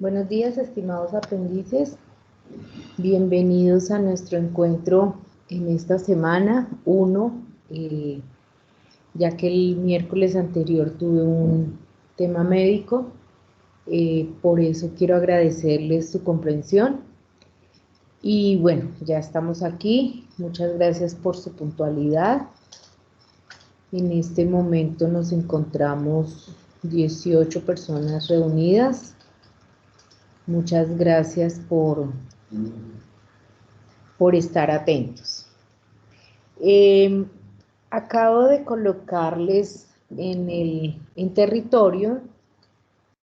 Buenos días, estimados aprendices. Bienvenidos a nuestro encuentro en esta semana 1, ya que el miércoles anterior tuve un tema médico. Por eso quiero agradecerles su comprensión. Y bueno, ya estamos aquí. Muchas gracias por su puntualidad. En este momento nos encontramos 18 personas reunidas. Muchas gracias por estar atentos. Acabo de colocarles en territorio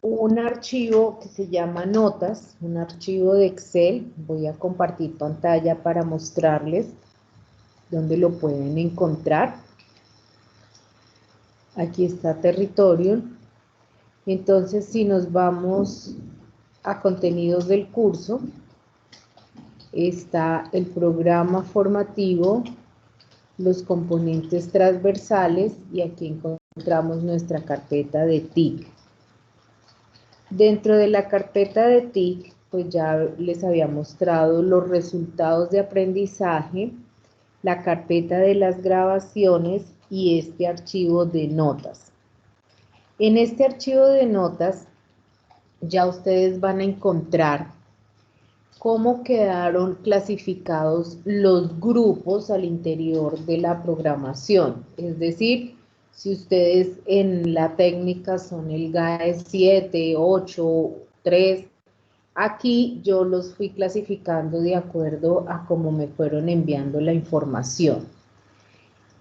un archivo que se llama notas, un archivo de Excel. Voy a compartir pantalla para mostrarles dónde lo pueden encontrar. Aquí está territorio. Entonces, si nos vamos a contenidos del curso, está el programa formativo, los componentes transversales, y aquí encontramos nuestra carpeta de TIC. Dentro de la carpeta de TIC, pues ya les había mostrado los resultados de aprendizaje, la carpeta de las grabaciones y este archivo de notas. En este archivo de notas ya ustedes van a encontrar cómo quedaron clasificados los grupos al interior de la programación. Es decir, si ustedes en la técnica son el GAE 7, 8, 3, aquí yo los fui clasificando de acuerdo a cómo me fueron enviando la información.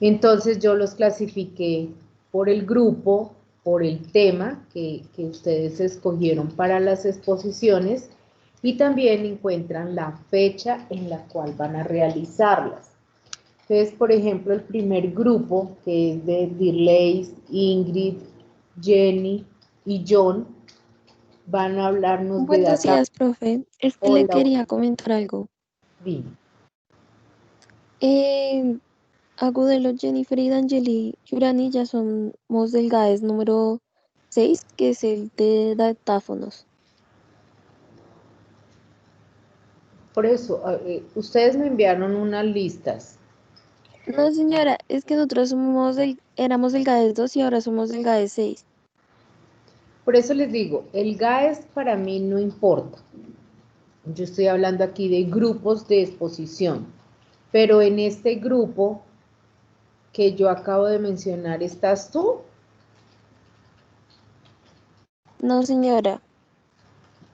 Entonces yo los clasifiqué por el grupo, por el tema que ustedes escogieron para las exposiciones, y también encuentran la fecha en la cual van a realizarlas. Entonces, por ejemplo, el primer grupo, que es de Dirleys, Ingrid, Jenny y John, van a hablarnos de Buenos data. días, profe. Es que le Hola, quería comentar algo. bien. Eh, Agudelo, Jennifer y D'Angeli Yurani ya somos del GAES número 6, que es el de datáfonos. Por eso, ustedes me enviaron unas listas. No, señora, es que nosotros éramos del GAES 2 y ahora somos del GAES 6. Por eso les digo, el GAES para mí no importa. Yo estoy hablando aquí de grupos de exposición, pero en este grupo que yo acabo de mencionar, ¿estás tú? No, señora.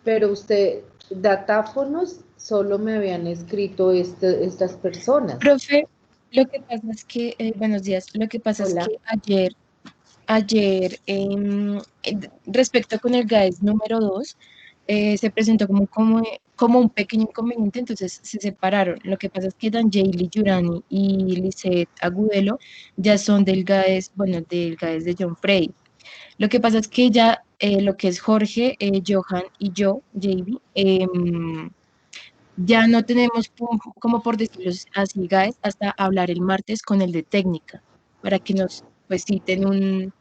Pero usted, datáfonos, solo me habían escrito estas personas. Profe, lo que pasa es que, buenos días, lo que pasa es Hola. que ayer respecto con el GAES número 2, se presentó como un pequeño inconveniente, entonces se separaron. Lo que pasa es que D'Angeli Yurani y Lisette Agudelo ya son del GAES, bueno, del GAES de John Frey. Lo que pasa es que ya lo que es Jorge, Johan y yo, JB, ya no tenemos, como por decirlo así, GAES, hasta hablar el martes con el de técnica, para que nos pues citen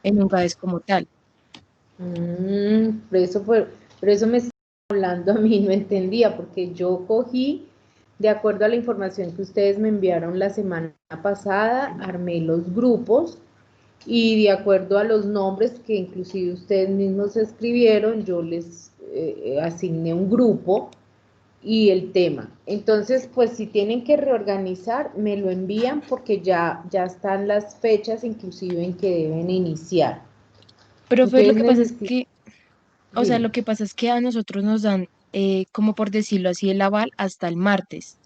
en un GAES como tal. Por eso me está hablando a mí, no entendía, porque yo cogí, de acuerdo a la información que ustedes me enviaron la semana pasada, armé los grupos, y de acuerdo a los nombres que inclusive ustedes mismos escribieron, yo les asigné un grupo y el tema. Entonces, pues si tienen que reorganizar, me lo envían, porque ya están las fechas inclusive en que deben iniciar. Profe, lo Entonces que pasa es necesito, que, o sea, dime. lo que pasa es que a nosotros nos dan, como por decirlo así, el aval hasta el martes.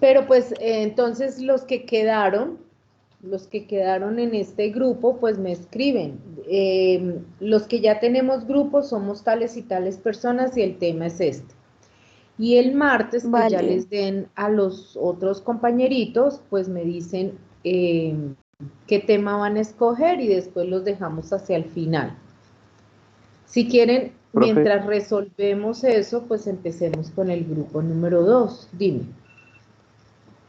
Pero pues entonces los que quedaron en este grupo, pues me escriben. Los que ya tenemos grupos somos tales y tales personas y el tema es este. Y el martes que ya Vale. les den a los otros compañeritos, pues me dicen qué tema van a escoger, y después los dejamos hacia el final. Si quieren, Profe, mientras resolvemos eso, pues empecemos con el grupo número 2. Dime.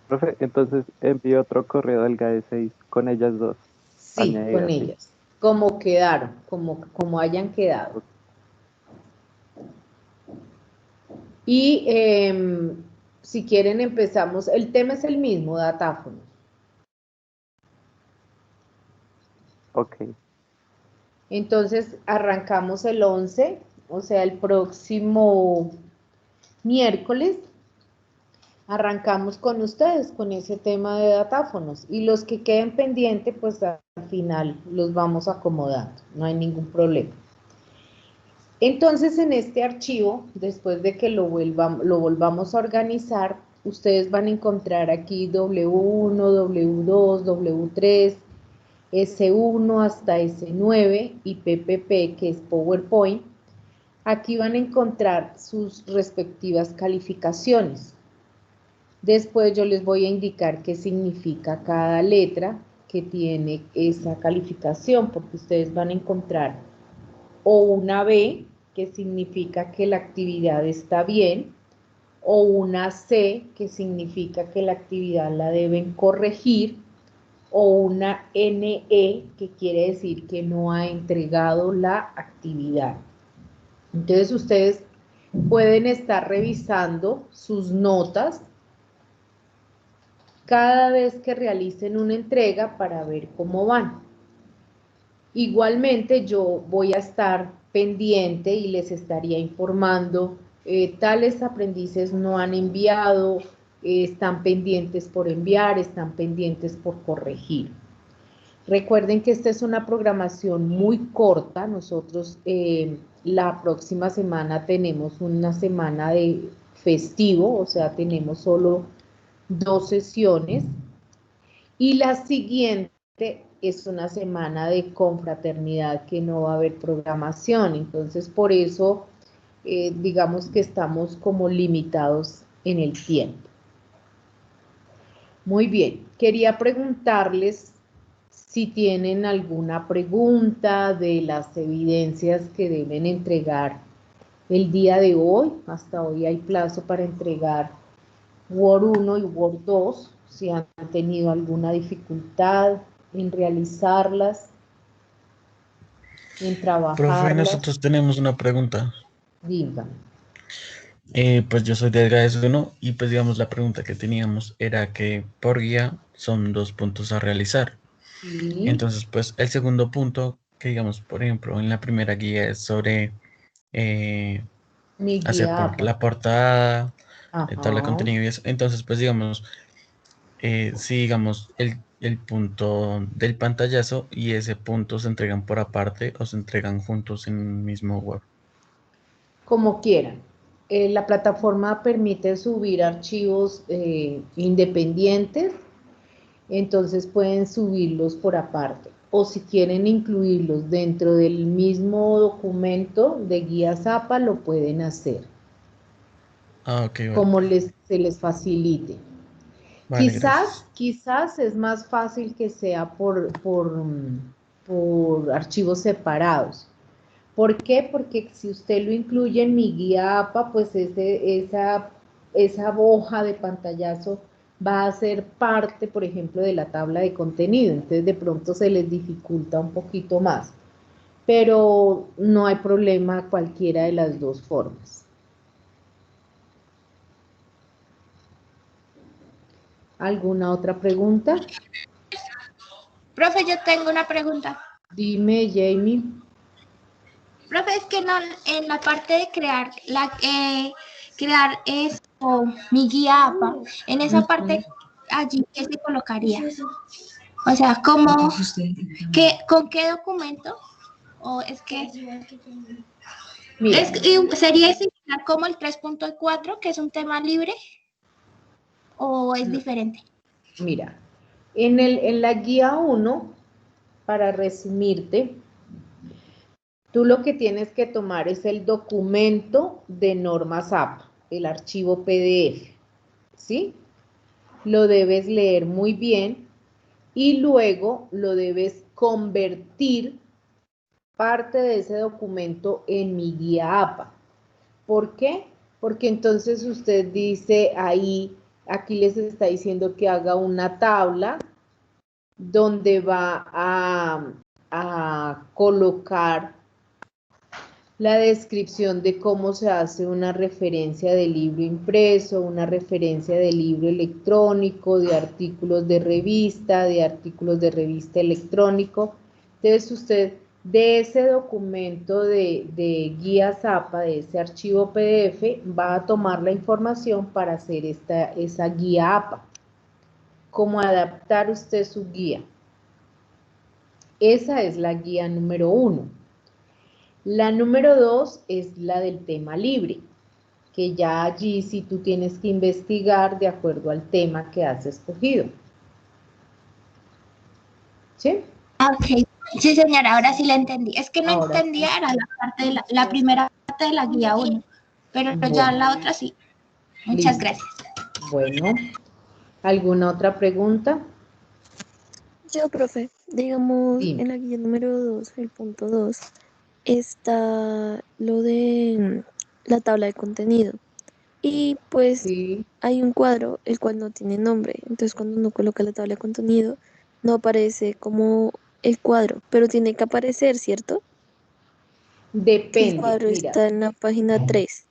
profe, entonces envío otro correo del GAE 6 con ellas dos Sí, con añadidas, ¿sí? ellas. Como quedaron, como hayan quedado. Y si quieren empezamos, el tema es el mismo, datáfonos. Ok. Entonces arrancamos el 11, o sea, el próximo miércoles. Arrancamos con ustedes, con ese tema de datáfonos. Y los que queden pendientes, pues al final los vamos acomodando. No hay ningún problema. Entonces, en este archivo, después de que lo volvamos a organizar, ustedes van a encontrar aquí W1, W2, W3, S1 hasta S9 y PPP, que es PowerPoint. Aquí van a encontrar sus respectivas calificaciones. Después yo les voy a indicar qué significa cada letra que tiene esa calificación, porque ustedes van a encontrar o una B, que significa que la actividad está bien, o una C, que significa que la actividad la deben corregir, o una NE, que quiere decir que no ha entregado la actividad. Entonces ustedes pueden estar revisando sus notas cada vez que realicen una entrega para ver cómo van. Igualmente yo voy a estar pendiente y les estaría informando, tales aprendices no han enviado, están pendientes por enviar, están pendientes por corregir. Recuerden que esta es una programación muy corta. Nosotros la próxima semana tenemos una semana de festivo, o sea, tenemos solo 2 sesiones. Y la siguiente es una semana de confraternidad que no va a haber programación. Entonces, por eso, digamos que estamos como limitados en el tiempo. Muy bien, quería preguntarles si tienen alguna pregunta de las evidencias que deben entregar el día de hoy. Hasta hoy hay plazo para entregar Word 1 y Word 2, si han tenido alguna dificultad en realizarlas, en Profe, trabajarlas. nosotros tenemos una pregunta. Díganme. Pues yo soy de GAES 1 y pues digamos la pregunta que teníamos era que por guía son 2 puntos a realizar. Sí, Entonces pues el segundo punto que digamos por ejemplo en la primera guía es sobre mi hacer guía APA. la portada, tabla de Ajá. contenido y eso. Entonces pues digamos si digamos el punto del pantallazo y ese punto se entregan por aparte o se entregan juntos en un mismo web. Como quieran. La plataforma permite subir archivos independientes, entonces pueden subirlos por aparte. O si quieren incluirlos dentro del mismo documento de guía APA, lo pueden hacer, Ah, ok, vale. como se les facilite. Vale, gracias. Quizás es más fácil que sea por archivos separados. ¿Por qué? Porque si usted lo incluye en mi guía APA, pues esa hoja de pantallazo va a ser parte, por ejemplo, de la tabla de contenido. Entonces, de pronto se les dificulta un poquito más. Pero no hay problema cualquiera de las dos formas. ¿Alguna otra pregunta? Profe, yo tengo una pregunta. Dime, Jamie. Profe, es que no, en la parte de crear crear esto, mi guía APA, en esa parte allí, ¿qué se colocaría? O sea, ¿cómo, con qué documento? O es que Mira, sería similar como el 3.4, que es un tema libre, o es diferente. mira, en la guía 1, para resumirte, tú lo que tienes que tomar es el documento de normas APA, el archivo PDF, ¿sí? Lo debes leer muy bien y luego lo debes convertir parte de ese documento en mi guía APA. ¿Por qué? Porque entonces usted dice ahí, aquí les está diciendo que haga una tabla donde va a colocar La descripción de cómo se hace una referencia de libro impreso, una referencia de libro electrónico, de artículos de revista electrónico. Entonces usted de ese documento de guía Zapa, de ese archivo PDF, va a tomar la información para hacer esa guía APA. ¿Cómo adaptar usted su guía? Esa es la guía número 1. La número 2 es la del tema libre, que ya allí sí tú tienes que investigar de acuerdo al tema que has escogido. ¿Sí? Ok, sí señora, ahora sí la entendí. Es que no Ahora entendía, sí. era la parte de la primera parte de la guía 1, pero ya Bueno, la otra sí. Muchas listo. gracias. Bueno, ¿alguna otra pregunta? Yo, profe, digamos, Dime. en la guía número 2, el punto 2, está lo de la tabla de contenido. Y pues Sí. hay un cuadro el cual no tiene nombre. Entonces cuando uno coloca la tabla de contenido, no aparece como el cuadro, pero tiene que aparecer, ¿cierto? Que el Depende, cuadro mira, está en la página 3.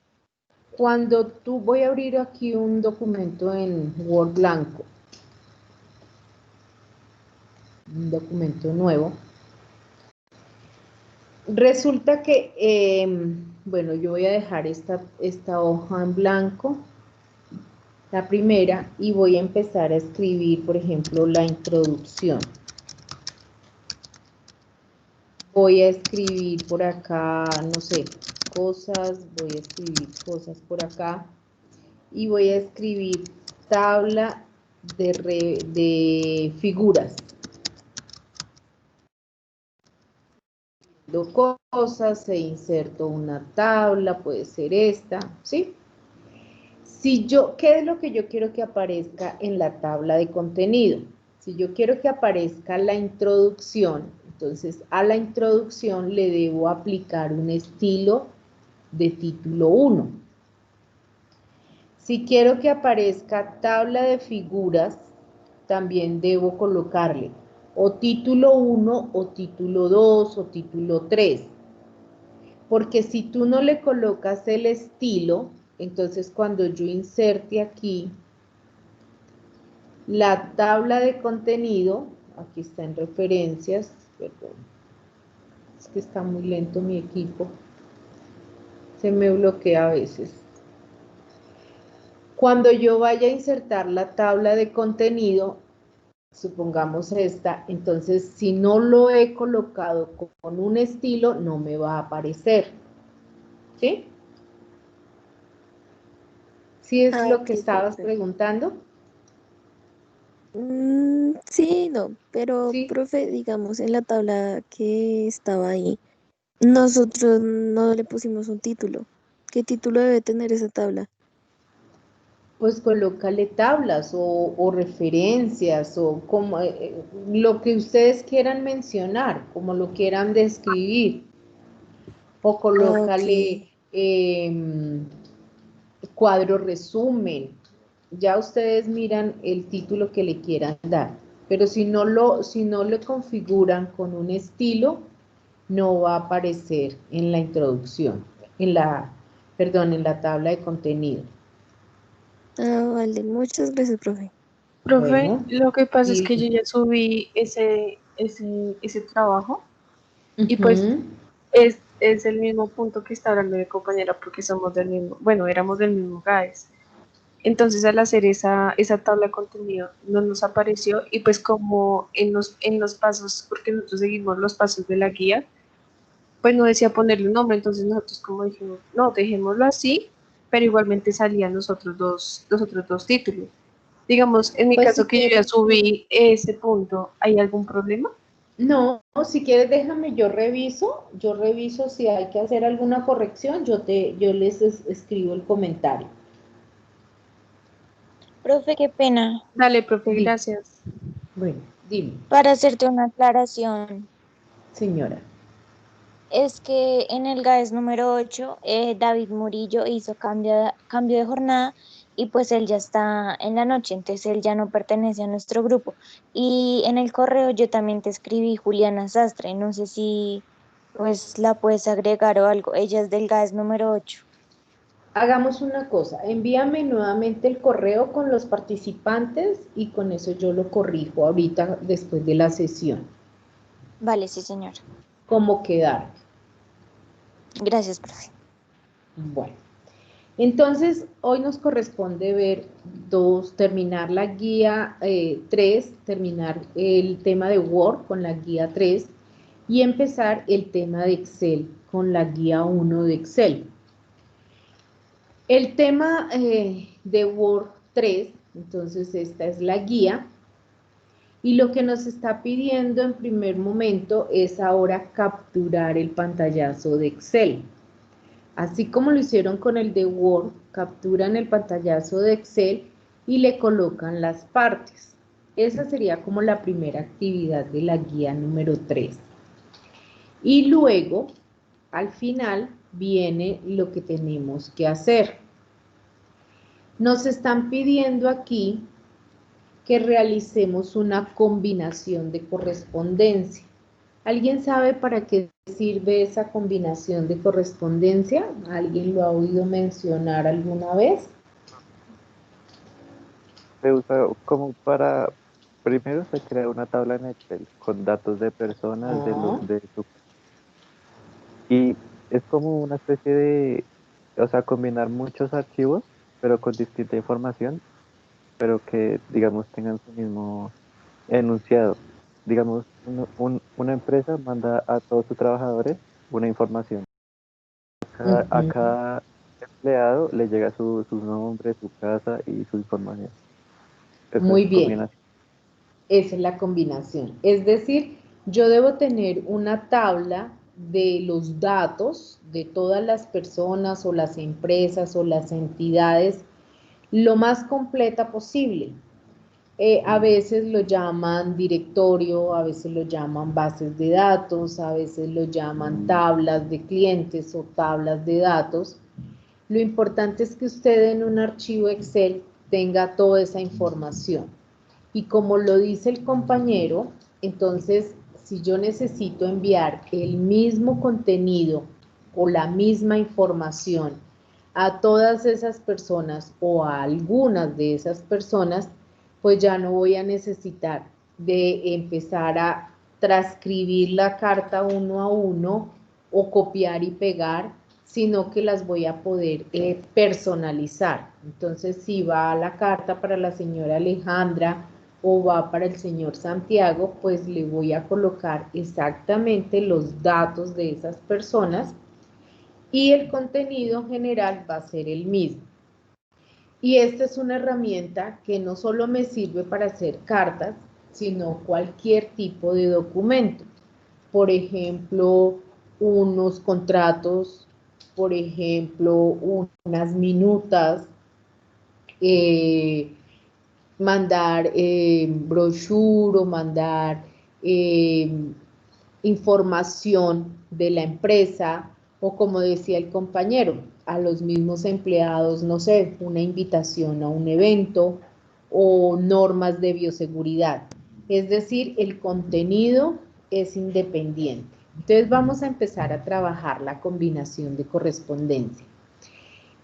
cuando tú voy a abrir aquí un documento en Word blanco, un documento nuevo, resulta que, bueno, yo voy a dejar esta hoja en blanco, la primera, y voy a empezar a escribir, por ejemplo, la introducción. Voy a escribir por acá, no sé, cosas, voy a escribir cosas por acá, y voy a escribir tabla de figuras. Cosas, e inserto una tabla, puede ser esta, ¿sí? ¿Qué es lo que yo quiero que aparezca en la tabla de contenido? Si yo quiero que aparezca la introducción, entonces a la introducción le debo aplicar un estilo de título 1. Si quiero que aparezca tabla de figuras, también debo colocarle o título 1 o título 2 o título 3. Porque si tú no le colocas el estilo, entonces cuando yo inserte aquí la tabla de contenido, aquí está en referencias, perdón, es que está muy lento mi equipo, se me bloquea a veces. Cuando yo vaya a insertar la tabla de contenido, supongamos esta, entonces si no lo he colocado con un estilo, no me va a aparecer, ¿sí? ¿Sí es lo Ok, que estabas profe. preguntando? Sí, no, pero Sí. profe, digamos, en la tabla que estaba ahí, nosotros no le pusimos un título. ¿Qué título debe tener esa tabla? Pues colócale tablas o referencias o como lo que ustedes quieran mencionar, como lo quieran describir, o Ok. colócale cuadro resumen. Ya ustedes miran el título que le quieran dar, pero si no le configuran con un estilo, no va a aparecer en la introducción, perdón, en la tabla de contenido. Ah, vale, muchas gracias, profe. Profe, Bueno, lo que pasa es que y yo ya subí ese trabajo y pues ujú. es el mismo punto que está hablando mi compañera porque somos del mismo, bueno, éramos del mismo GAES. Entonces al hacer esa tabla de contenido no nos apareció y pues como en los pasos, porque nosotros seguimos los pasos de la guía, pues no decía ponerle un nombre, entonces nosotros como dijimos, no, dejémoslo así, pero igualmente salían los otros dos títulos. Digamos, en mi Pues si caso que yo ya quieres, subí ese punto, ¿hay algún problema? no, si quieres déjame, yo reviso si hay que hacer alguna corrección, yo les escribo el comentario. Profe, qué pena. Dale, profe, Dime, gracias. bueno, dime, Para hacerte una aclaración, señora. es que en el GAES número 8, David Murillo hizo cambio de jornada y pues él ya está en la noche, entonces él ya no pertenece a nuestro grupo. Y en el correo yo también te escribí Juliana Sastre, no sé si Pues la puedes agregar o algo. Ella es del GAES número 8. Hagamos una cosa, envíame nuevamente el correo con los participantes y con eso yo lo corrijo ahorita después de la sesión. Vale, sí, señora. ¿Cómo quedar? Gracias, profe. Bueno, entonces hoy nos corresponde ver terminar la guía 3, terminar el tema de Word con la guía 3 y empezar el tema de Excel con la guía 1 de Excel. El tema de Word 3, entonces esta es la guía, y lo que nos está pidiendo en primer momento es ahora capturar el pantallazo de Excel. Así como lo hicieron con el de Word, capturan el pantallazo de Excel y le colocan las partes. Esa sería como la primera actividad de la guía número 3. Y luego, al final, viene lo que tenemos que hacer. Nos están pidiendo aquí que realicemos una combinación de correspondencia. ¿Alguien sabe para qué sirve esa combinación de correspondencia? ¿Alguien lo ha oído mencionar alguna vez? Se usa como para, primero se crea una tabla en Excel con datos de personas, Ah, y es como una especie de, o sea, combinar muchos archivos, pero con distinta información, pero que, digamos, tengan su mismo enunciado. Digamos, una empresa manda a todos sus trabajadores una información. A ujú. cada empleado le llega su nombre, su casa y su información. Eso es Muy bien. combinación. Esa es la combinación. Es decir, yo debo tener una tabla de los datos de todas las personas o las empresas o las entidades lo más completa posible. A veces lo llaman directorio, a veces lo llaman bases de datos, a veces lo llaman tablas de clientes o tablas de datos. Lo importante es que usted en un archivo Excel tenga toda esa información. Y como lo dice el compañero, entonces si yo necesito enviar el mismo contenido o la misma información a todas esas personas o a algunas de esas personas, pues ya no voy a necesitar de empezar a transcribir la carta uno a uno o copiar y pegar, sino que las voy a poder personalizar. Entonces, si va la carta para la señora Alejandra o va para el señor Santiago, pues le voy a colocar exactamente los datos de esas personas y el contenido general va a ser el mismo. Y esta es una herramienta que no solo me sirve para hacer cartas, sino cualquier tipo de documento. Por ejemplo, unos contratos, por ejemplo, unas minutas, eh, mandar brochure o mandar eh, información de la empresa o como decía el compañero, a los mismos empleados, no sé, una invitación a un evento o normas de bioseguridad. Es decir, el contenido es independiente. Entonces vamos a empezar a trabajar la combinación de correspondencia.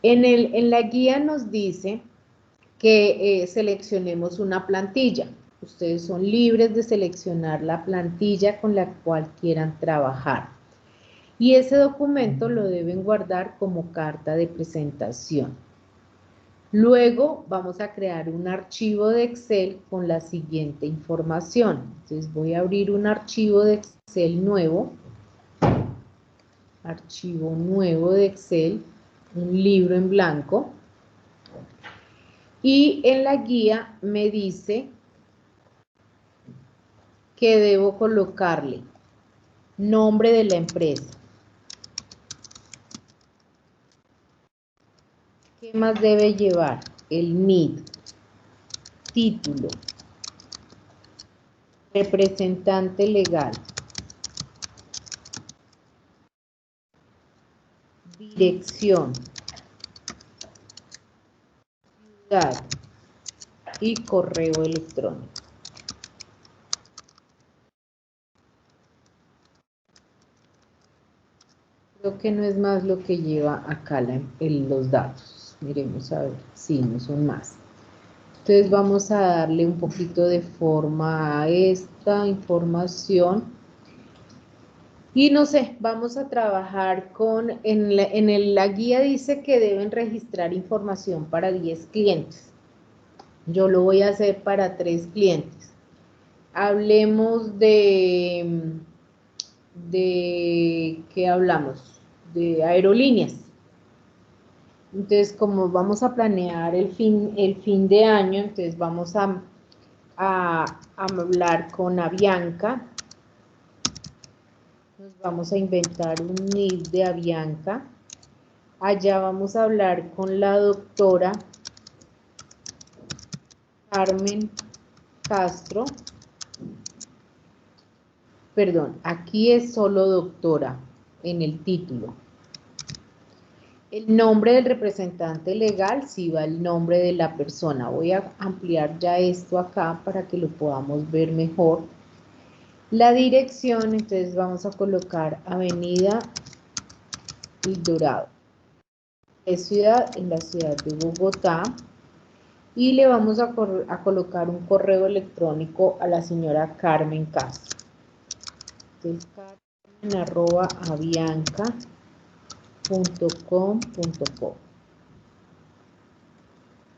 En la guía nos dice que seleccionemos una plantilla. Ustedes son libres de seleccionar la plantilla con la cual quieran trabajar. Y ese documento lo deben guardar como carta de presentación. Luego vamos a crear un archivo de Excel con la siguiente información. Entonces voy a abrir un archivo de Excel nuevo. Archivo nuevo de Excel, un libro en blanco. Y en la guía me dice que debo colocarle nombre de la empresa. ¿Qué más debe llevar? El NID, título, representante legal, dirección, ciudad y correo electrónico. Creo que no es más lo que lleva acá los datos. Miremos a ver, sí, no son más. Entonces vamos a darle un poquito de forma a esta información. Y no sé, vamos a trabajar con, la guía dice que deben registrar información para 10 clientes. Yo lo voy a hacer para 3 clientes. Hablemos ¿qué hablamos? De aerolíneas. Entonces, como vamos a planear el fin de año, entonces vamos a hablar con Avianca. Nos vamos a inventar un NID de Avianca. Allá vamos a hablar con la doctora Carmen Castro. Perdón, aquí es solo doctora en el título. El nombre del representante legal, sí va el nombre de la persona. Voy a ampliar ya esto acá para que lo podamos ver mejor. La dirección, entonces vamos a colocar Avenida El Dorado. Es ciudad, en la ciudad de Bogotá. Y le vamos a colocar un correo electrónico a la señora Carmen Castro. Entonces, carmen@avianca.com.co.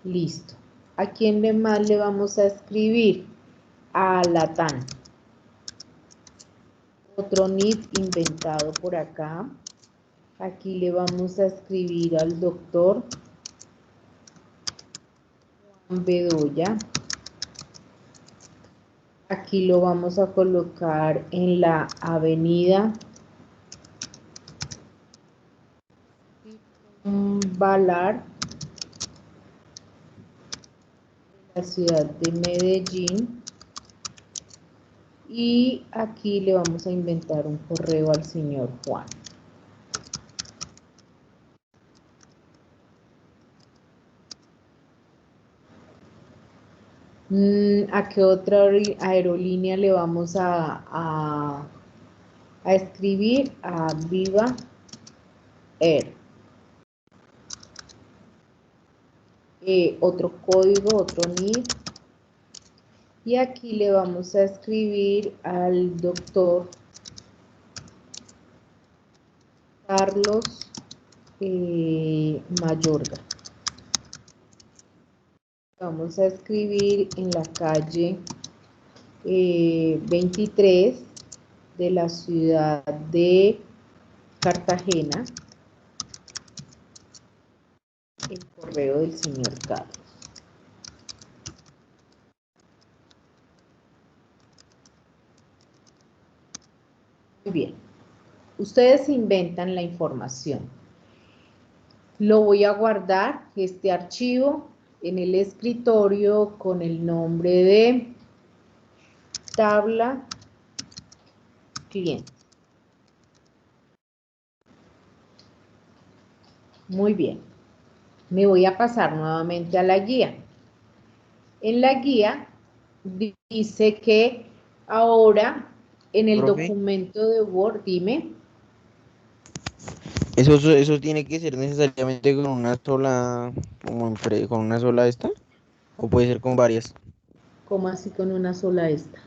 Listo. ¿A quién más le vamos a escribir? A Latam. Otro NID inventado por acá. Aquí le vamos a escribir al doctor Juan Bedoya. Aquí lo vamos a colocar en la avenida Valar, la ciudad de Medellín. Y aquí le vamos a inventar un correo al señor Juan. ¿A qué otra aerolínea le vamos a escribir? A Viva Air. Otro código, otro NID. Y aquí le vamos a escribir al doctor Carlos Mayorga. Vamos a escribir en la calle 23 de la ciudad de Cartagena, el correo del señor Carlos. Muy bien. Ustedes inventan la información. Lo voy a guardar, este archivo, en el escritorio con el nombre de tabla cliente. Muy bien. Me voy a pasar nuevamente a la guía. En la guía dice que ahora en el Profe, documento de Word, dime. ¿eso tiene que ser necesariamente con una sola, con una sola esta? ¿O puede ser con varias? ¿Cómo así con una sola esta?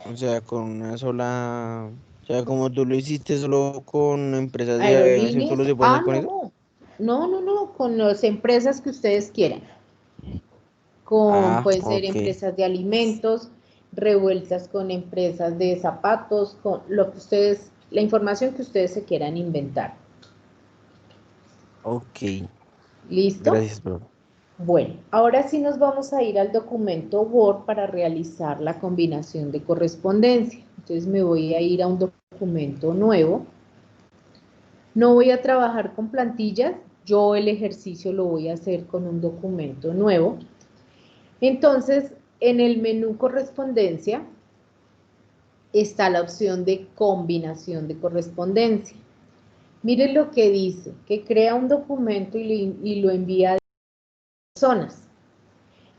O sea, con una sola, o sea, como tú lo hiciste solo con empresas de aviación, Aerolíneas. ¿solo se puede Ah, hacer con eso? no. No, con las empresas que ustedes quieran. Ah, Pueden ser ok, empresas de alimentos, revueltas con empresas de zapatos, con lo que ustedes, la información que ustedes se quieran inventar. ok, ¿Listo? gracias, profe. Bueno, ahora sí nos vamos a ir al documento Word para realizar la combinación de correspondencia. Entonces me voy a ir a un documento nuevo. No voy a trabajar con plantillas, yo el ejercicio lo voy a hacer con un documento nuevo. Entonces, en el menú correspondencia está la opción de combinación de correspondencia. Miren lo que dice, que crea un documento y lo envía a personas,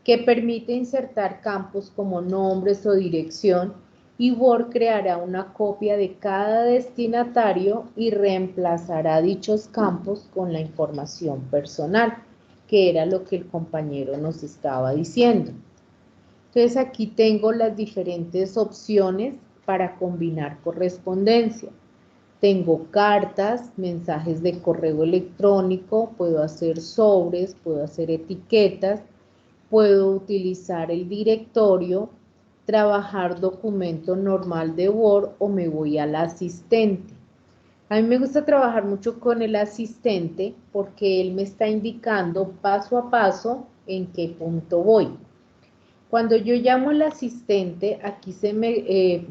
que permite insertar campos como nombres o dirección y Word creará una copia de cada destinatario y reemplazará dichos campos con la información personal, que era lo que el compañero nos estaba diciendo. Entonces aquí tengo las diferentes opciones para combinar correspondencia. Tengo cartas, mensajes de correo electrónico, puedo hacer sobres, puedo hacer etiquetas, puedo utilizar el directorio, trabajar documento normal de Word o me voy al asistente. A mí me gusta trabajar mucho con el asistente porque él me está indicando paso a paso en qué punto voy. Cuando yo llamo al asistente, aquí se me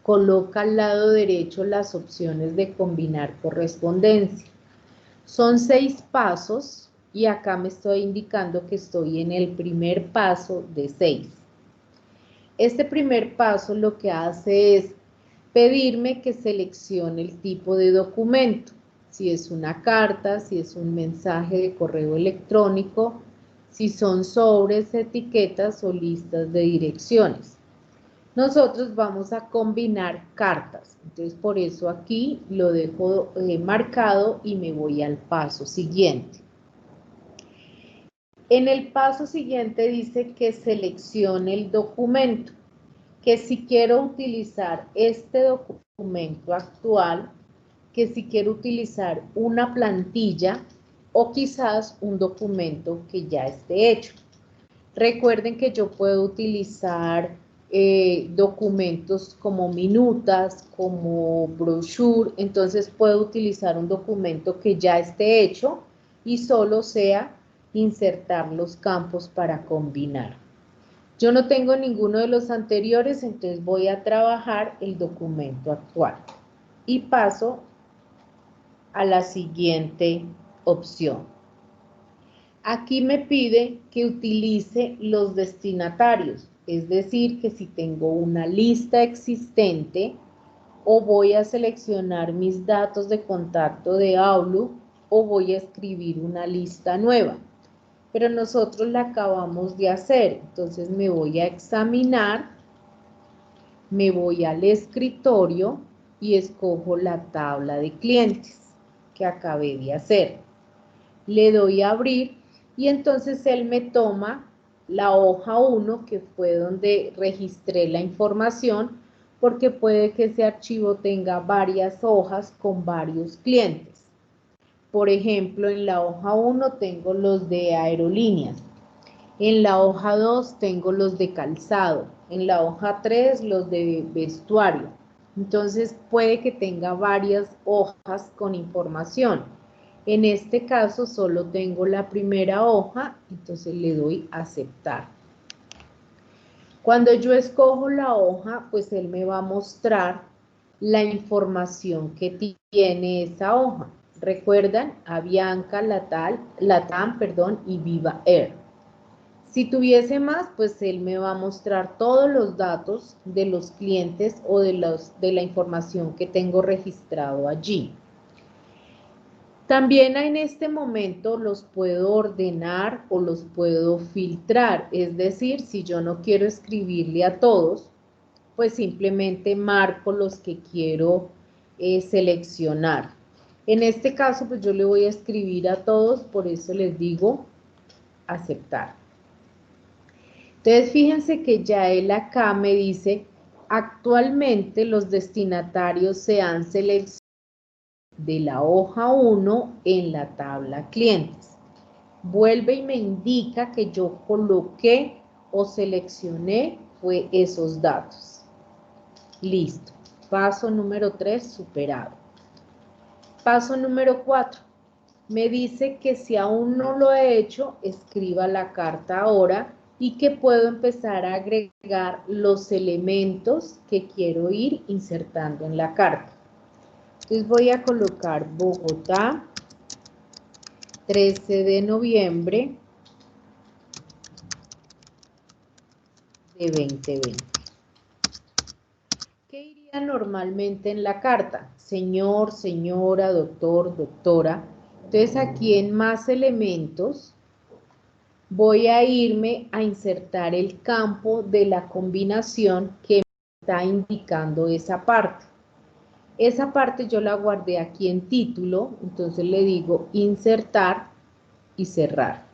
coloca al lado derecho las opciones de combinar correspondencia. Son 6 pasos y acá me estoy indicando que estoy en el primer paso de 6. Este primer paso lo que hace es pedirme que seleccione el tipo de documento, si es una carta, si es un mensaje de correo electrónico, si son sobres, etiquetas o listas de direcciones. Nosotros vamos a combinar cartas, entonces por eso aquí lo dejo marcado y me voy al paso siguiente. En el paso siguiente dice que seleccione el documento, que si quiero utilizar este documento actual, que si quiero utilizar una plantilla o quizás un documento que ya esté hecho. Recuerden que yo puedo utilizar documentos como minutas, como brochure, entonces puedo utilizar un documento que ya esté hecho y solo sea insertar los campos para combinar. Yo no tengo ninguno de los anteriores, entonces voy a trabajar el documento actual y paso a la siguiente opción. Aquí me pide que utilice los destinatarios, es decir, que si tengo una lista existente o voy a seleccionar mis datos de contacto de Outlook o voy a escribir una lista nueva. Pero nosotros la acabamos de hacer, entonces me voy a examinar, me voy al escritorio y escojo la tabla de clientes que acabé de hacer. Le doy a abrir y entonces él me toma la hoja 1, que fue donde registré la información, porque puede que ese archivo tenga varias hojas con varios clientes. Por ejemplo, en la hoja 1 tengo los de aerolíneas, en la hoja 2 tengo los de calzado, en la hoja 3 los de vestuario. Entonces puede que tenga varias hojas con información. En este caso solo tengo la primera hoja, entonces le doy a aceptar. Cuando yo escojo la hoja, pues él me va a mostrar la información que tiene esa hoja. ¿Recuerdan? Avianca, Latam, y Viva Air. Si tuviese más, pues él me va a mostrar todos los datos de los clientes o de la información que tengo registrado allí. También en este momento los puedo ordenar o los puedo filtrar, es decir, si yo no quiero escribirle a todos, pues simplemente marco los que quiero seleccionar. En este caso, pues yo le voy a escribir a todos, por eso les digo aceptar. Entonces, fíjense que ya él acá me dice, actualmente los destinatarios se han seleccionado de la hoja 1 en la tabla clientes. Vuelve y me indica que yo coloqué o seleccioné fue esos datos. Listo. Paso número 3 superado. Paso número 4. Me dice que si aún no lo he hecho, escriba la carta ahora y que puedo empezar a agregar los elementos que quiero ir insertando en la carta. Entonces voy a colocar Bogotá, 13 de noviembre de 2020. ¿Qué iría normalmente en la carta? Señor, señora, doctor, doctora. Entonces aquí en más elementos voy a irme a insertar el campo de la combinación que me está indicando esa parte. Esa parte yo la guardé aquí en título, entonces le digo insertar y cerrar.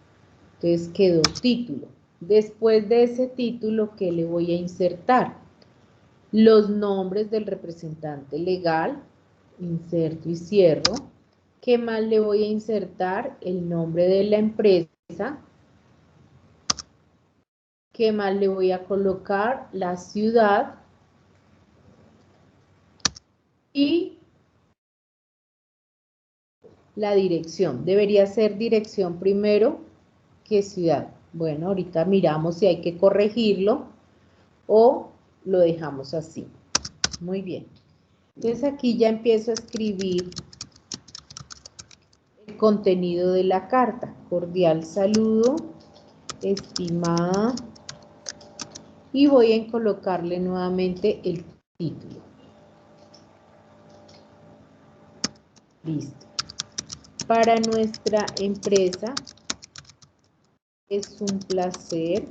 Entonces quedó título. Después de ese título, ¿qué le voy a insertar? Los nombres del representante legal, inserto y cierro. ¿Qué más le voy a insertar? El nombre de la empresa. ¿Qué más le voy a colocar? La ciudad. Y la dirección. Debería ser dirección primero que ciudad. Bueno, ahorita miramos si hay que corregirlo o lo dejamos así. Muy bien. Entonces aquí ya empiezo a escribir el contenido de la carta. Cordial saludo, estimada, y voy a colocarle nuevamente el título. Listo. Para nuestra empresa es un placer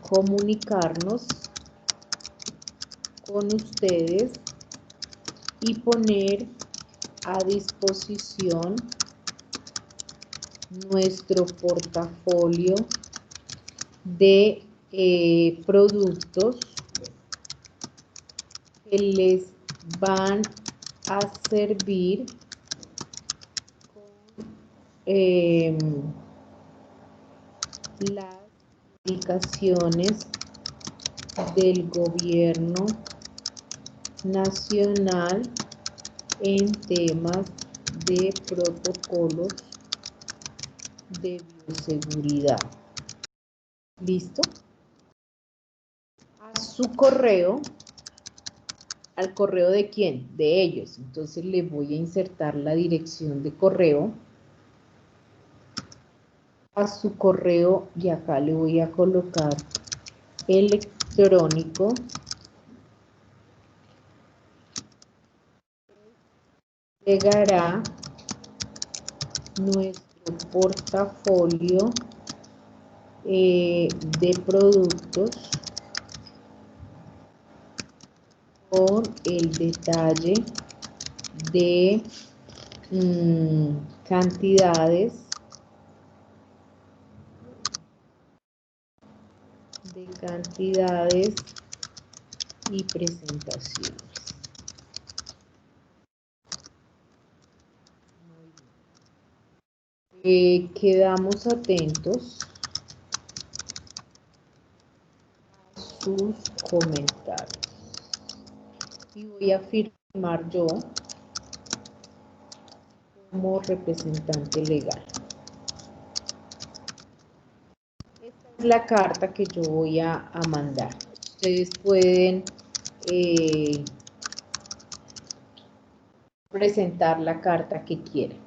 comunicarnos con ustedes y poner a disposición nuestro portafolio de productos que les van a servir las indicaciones del gobierno nacional en temas de protocolos de bioseguridad. ¿Listo? A su correo, ¿al correo de quién? De ellos. Entonces le voy a insertar la dirección de correo. A su correo, y acá le voy a colocar electrónico. Llegará nuestro portafolio de productos con el detalle de cantidades y presentaciones. Quedamos atentos a sus comentarios. Y voy a firmar yo como representante legal. Esta es la carta que yo voy a mandar. Ustedes pueden presentar la carta que quieran.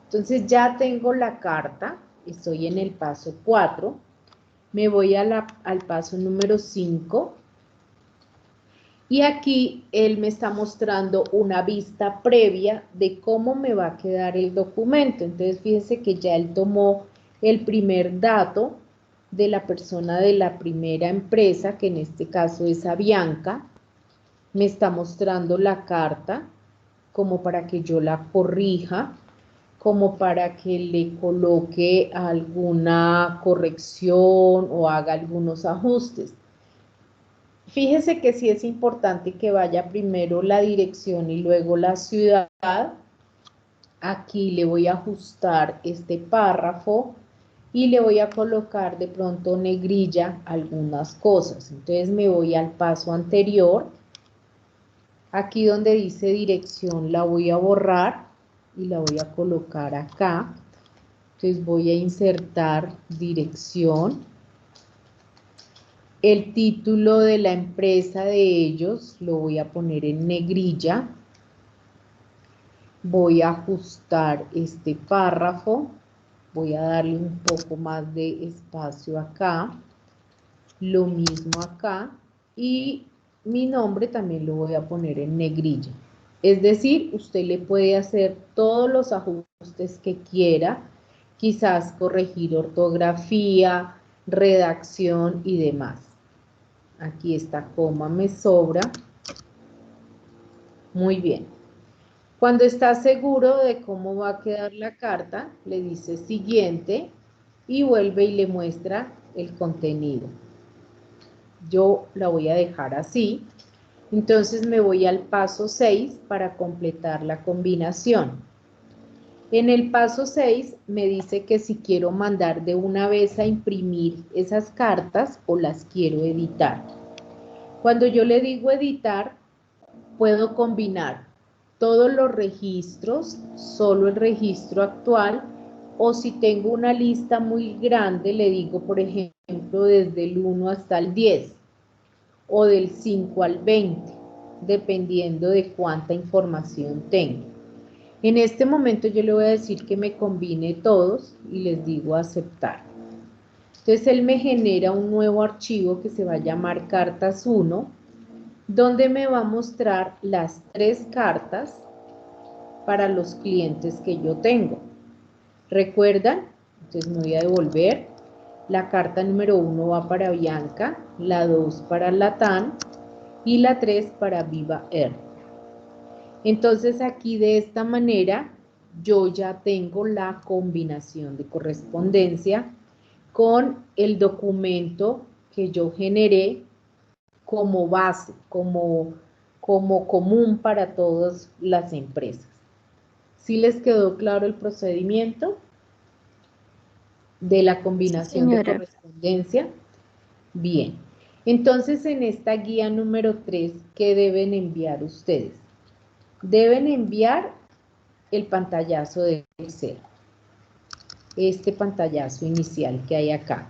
Entonces ya tengo la carta, estoy en el paso 4, me voy al paso número 5 y aquí él me está mostrando una vista previa de cómo me va a quedar el documento. Entonces fíjense que ya él tomó el primer dato de la persona de la primera empresa, que en este caso es Avianca, me está mostrando la carta como para que yo la corrija, como para que le coloque alguna corrección o haga algunos ajustes. Fíjese que sí es importante que vaya primero la dirección y luego la ciudad. Aquí le voy a ajustar este párrafo y le voy a colocar de pronto negrilla algunas cosas. Entonces me voy al paso anterior. Aquí donde dice dirección la voy a borrar y la voy a colocar acá. Entonces voy a insertar dirección. El título de la empresa de ellos lo voy a poner en negrilla. Voy a ajustar este párrafo. Voy a darle un poco más de espacio acá. Lo mismo acá. Y mi nombre también lo voy a poner en negrilla. Es decir, usted le puede hacer todos los ajustes que quiera, quizás corregir ortografía, redacción y demás. Aquí esta coma me sobra. Muy bien. Cuando está seguro de cómo va a quedar la carta, le dice siguiente y vuelve y le muestra el contenido. Yo la voy a dejar así. Entonces me voy al paso 6 para completar la combinación. En el paso 6 me dice que si quiero mandar de una vez a imprimir esas cartas o las quiero editar. Cuando yo le digo editar, puedo combinar todos los registros, solo el registro actual, o si tengo una lista muy grande, le digo, por ejemplo, desde el 1 hasta el 10, o del 5 al 20, dependiendo de cuánta información tengo. En este momento yo le voy a decir que me combine todos y les digo aceptar. Entonces él me genera un nuevo archivo que se va a llamar cartas 1, donde me va a mostrar las 3 cartas para los clientes que yo tengo. ¿Recuerdan? Entonces me voy a devolver. La carta número 1 va para Bianca, la 2 para Latán y la 3 para Viva Air. Entonces aquí de esta manera yo ya tengo la combinación de correspondencia con el documento que yo generé como base, como común para todas las empresas. ¿Sí les quedó claro el procedimiento de la combinación de correspondencia? Bien. Entonces, en esta guía número 3, ¿qué deben enviar ustedes? Deben enviar el pantallazo de Excel. Este pantallazo inicial que hay acá.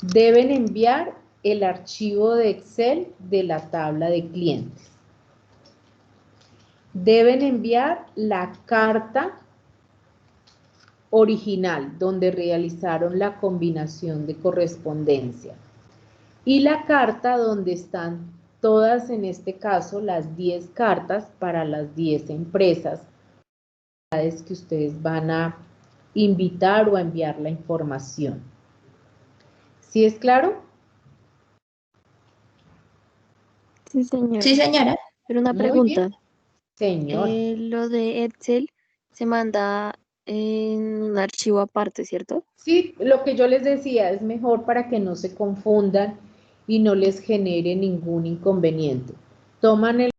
Deben enviar el archivo de Excel de la tabla de clientes. Deben enviar la carta original donde realizaron la combinación de correspondencia y la carta donde están todas, en este caso, las 10 cartas para las 10 empresas que ustedes van a invitar o a enviar la información. ¿Sí es claro? Sí, señora. Sí, señora. Pero una Muy pregunta. bien, señor. Lo de Excel se manda en un archivo aparte, ¿cierto? Sí, lo que yo les decía es mejor para que no se confundan y no les genere ningún inconveniente. Toman el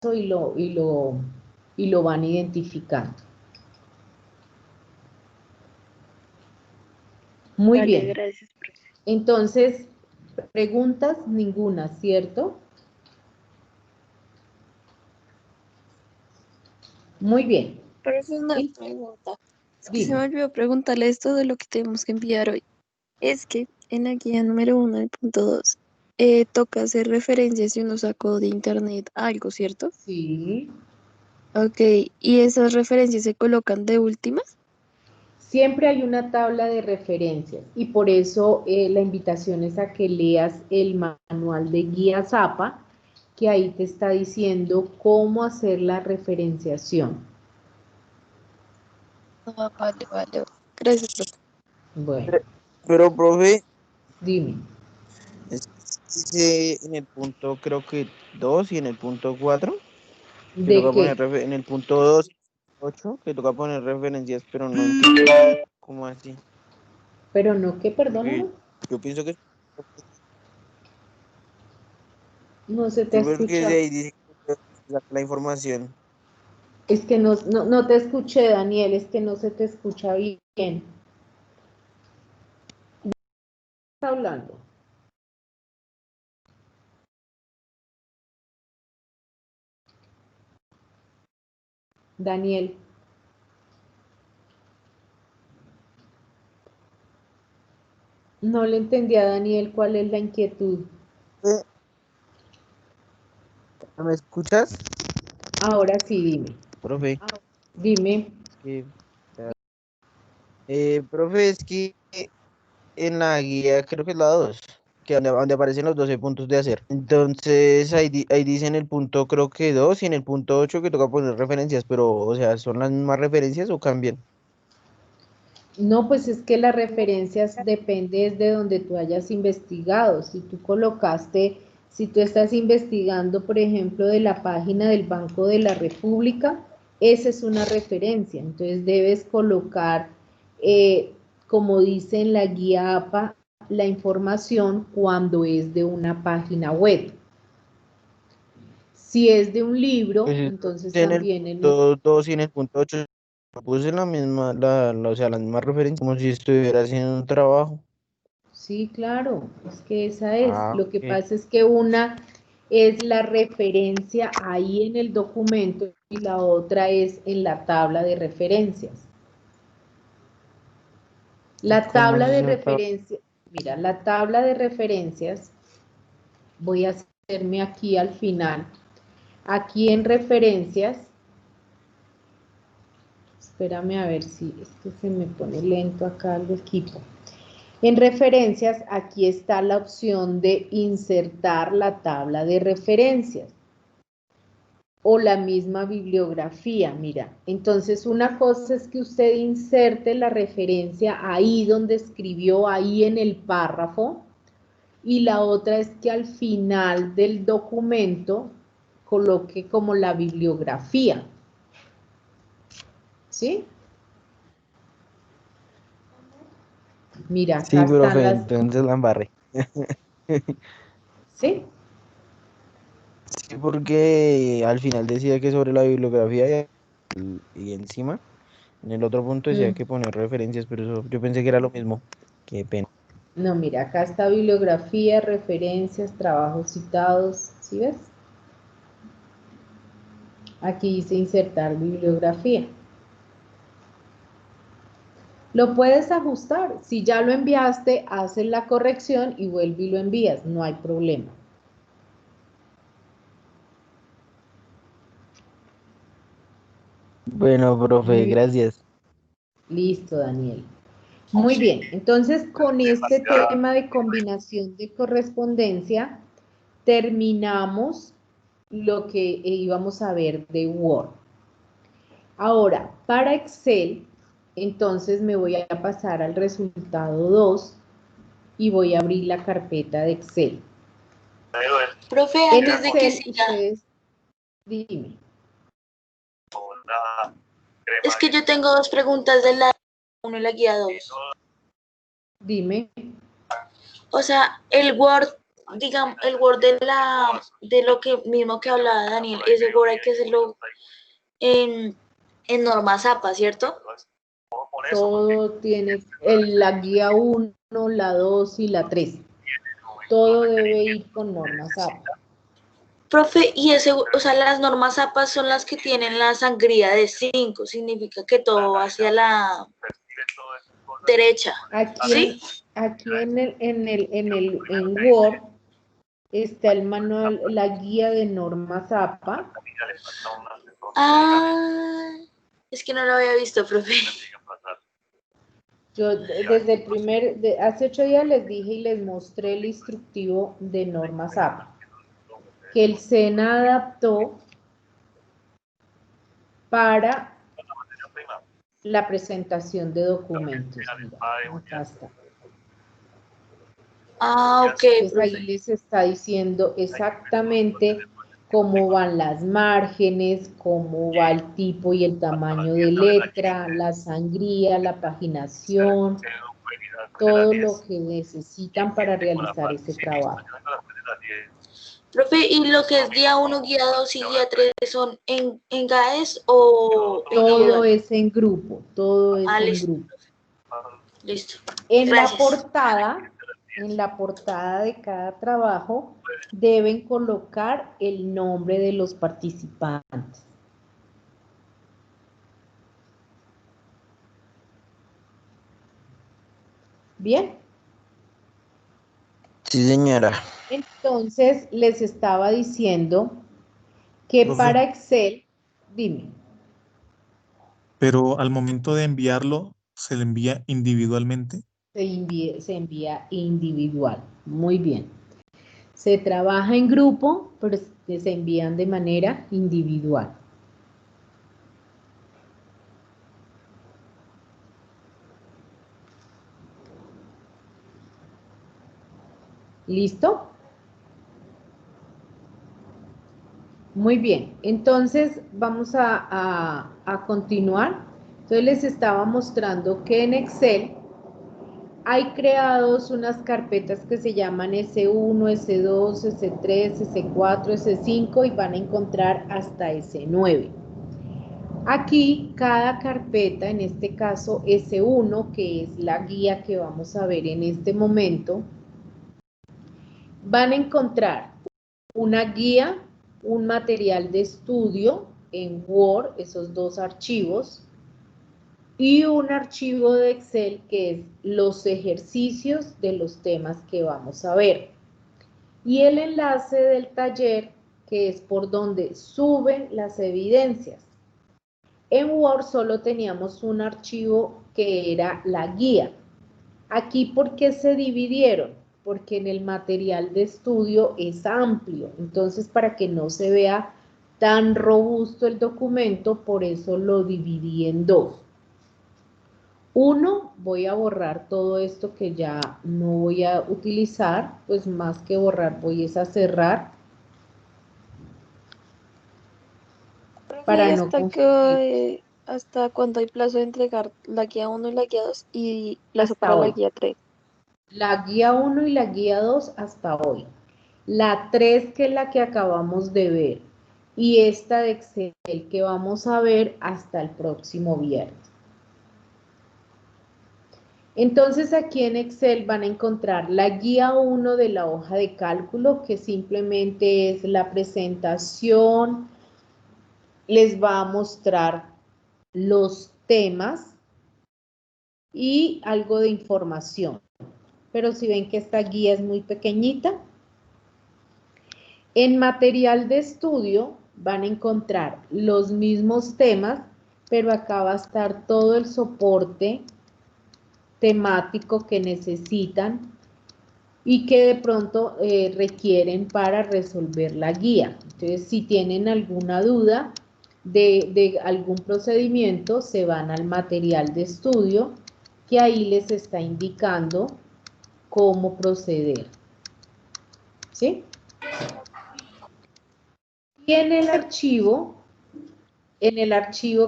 caso y lo van identificando. Muy Vale, bien. gracias. Entonces, preguntas ninguna, ¿cierto? Muy bien. Pero es una Y pregunta. Es que se dime. me olvidó preguntarle esto de lo que tenemos que enviar hoy. Es que en la guía número 1, el punto 2, toca hacer referencia si uno sacó de internet algo, ¿cierto? Sí. Ok, ¿y esas referencias se colocan de últimas? Siempre hay una tabla de referencias y por eso la invitación es a que leas el manual de guía Zapa, que ahí te está diciendo cómo hacer la referenciación. Ah, vale, vale. Gracias, profe. Bueno, Pero, profe, dime. dice en el punto, creo que 2 y en el punto 4, que ¿De toca poner qué? en el punto 2, 8, que toca poner referencias, pero no entiendo cómo así. Pero no, ¿qué? Porque Perdóname. yo pienso que No se te sí, porque de escucha. ahí dice que la información. Es que no te escuché, Daniel, es que no se te escucha bien. ¿Quién está hablando? Daniel. No le entendí a Daniel cuál es la inquietud. Eh, ¿Me escuchas? Ahora sí, dime. Profe, Dime. que, profe, es que en la guía, creo que es la 2, que donde aparecen los 12 puntos de hacer. Entonces ahí dice en el punto, creo que 2 y en el punto 8 que toca poner referencias, pero, o sea, ¿son las mismas referencias o cambian? No, pues es que las referencias depende de donde tú hayas investigado. Si tú colocaste, si tú estás investigando, por ejemplo, de la página del Banco de la República, esa es una referencia. Entonces debes colocar, como dice en la guía APA, la información cuando es de una página web. Si es de un libro, Pues entonces en el también en punto 2 y en el punto 8 puse la misma, o sea, la misma referencia, como si estuviera haciendo un trabajo. Sí, claro, es que esa es. Ah, Lo que ok. pasa es que una es la referencia ahí en el documento y la otra es en la tabla de referencias. La ¿Cómo tabla es de esa tabla? referencias, mira, la tabla de referencias, voy a hacerme aquí al final. Aquí en referencias, espérame a ver si es que se me pone lento acá el equipo. En referencias, aquí está la opción de insertar la tabla de referencias o la misma bibliografía, mira. Entonces, una cosa es que usted inserte la referencia ahí donde escribió, ahí en el párrafo, y la otra es que al final del documento coloque como la bibliografía, ¿sí? Mira, acá Sí, están profe, las, entonces la embarré. ¿sí? Sí, porque al final decía que sobre la bibliografía y encima, en el otro punto decía Mm. que poner referencias, pero eso yo pensé que era lo mismo. Qué pena. No, mira, acá está bibliografía, referencias, trabajos citados, ¿sí ves? Aquí dice insertar bibliografía. Lo puedes ajustar. Si ya lo enviaste, haces la corrección y vuelve y lo envías. No hay problema. Bueno, profe, Muy gracias. listo, Daniel. Muy bien. Entonces, con este tema de combinación de correspondencia, terminamos lo que íbamos a ver de Word. Ahora, para Excel, entonces me voy a pasar al resultado 2 y voy a abrir la carpeta de Excel. Profe, En antes de que Excel, siga, ustedes, dime, es que yo tengo dos preguntas de la 1 y la guía 2. dime. O sea, el Word, digamos, el Word de lo que mismo que hablaba Daniel, ese Word hay que hacerlo en normas APA, ¿cierto? Todo tiene la guía 1, la 2 y la 3. Todo debe ir con normas APA. Profe, y ese, o sea, las normas APA son las que tienen la sangría de 5, significa que todo va hacia la derecha, ¿sí? Aquí en Word está el manual, la guía de normas APA. Ah, es que no lo había visto, profe. Yo desde el hace 8 días les dije y les mostré el instructivo de normas APA, que el SENA adaptó para la presentación de documentos. Mira, acá está. Ah, ok, Entonces ahí profe. les está diciendo exactamente cómo van las márgenes, cómo va el tipo y el tamaño de letra, la sangría, la paginación, todo lo que necesitan para realizar ese trabajo. Profe, ¿y lo que es guía 1, guía 2 y guía 3 son en GAES o Todo individual? es en grupo, todo es Ah, en listo, grupo. listo. En Gracias. la portada de cada trabajo deben colocar el nombre de los participantes. Bien, Sí, señora. entonces les estaba diciendo que Profe, para Excel, dime, pero al momento de enviarlo, ¿se le envía individualmente? se envía individual. Muy bien. Se trabaja en grupo, pero se envían de manera individual. ¿Listo? Muy bien, entonces vamos a continuar. Entonces les estaba mostrando que en Excel hay creados unas carpetas que se llaman S1, S2, S3, S4, S5 y van a encontrar hasta S9. Aquí cada carpeta, en este caso S1, que es la guía que vamos a ver en este momento, van a encontrar una guía, un material de estudio en Word, esos dos archivos, y un archivo de Excel que es los ejercicios de los temas que vamos a ver. Y el enlace del taller, que es por donde suben las evidencias. En Word solo teníamos un archivo que era la guía. Aquí, ¿por qué se dividieron? Porque en el material de estudio es amplio, entonces para que no se vea tan robusto el documento, por eso lo dividí en dos. Uno, voy a borrar todo esto que ya no voy a utilizar, pues más que borrar voy a cerrar para no confundir. ¿Hasta cuándo hay plazo de entregar la guía 1 y la guía 2 y plazo Hasta para la hoy. guía 3? La guía 1 y la guía 2 hasta hoy. La 3 que es la que acabamos de ver. Y esta de Excel que vamos a ver hasta el próximo viernes. Entonces aquí en Excel van a encontrar la guía 1 de la hoja de cálculo, que simplemente es la presentación. Les va a mostrar los temas y algo de información. Pero si ven que esta guía es muy pequeñita. En material de estudio van a encontrar los mismos temas, pero acá va a estar todo el soporte temático que necesitan y que de pronto requieren para resolver la guía. Entonces, si tienen alguna duda de algún procedimiento, se van al material de estudio, que ahí les está indicando cómo proceder. ¿Sí? Y en el archivo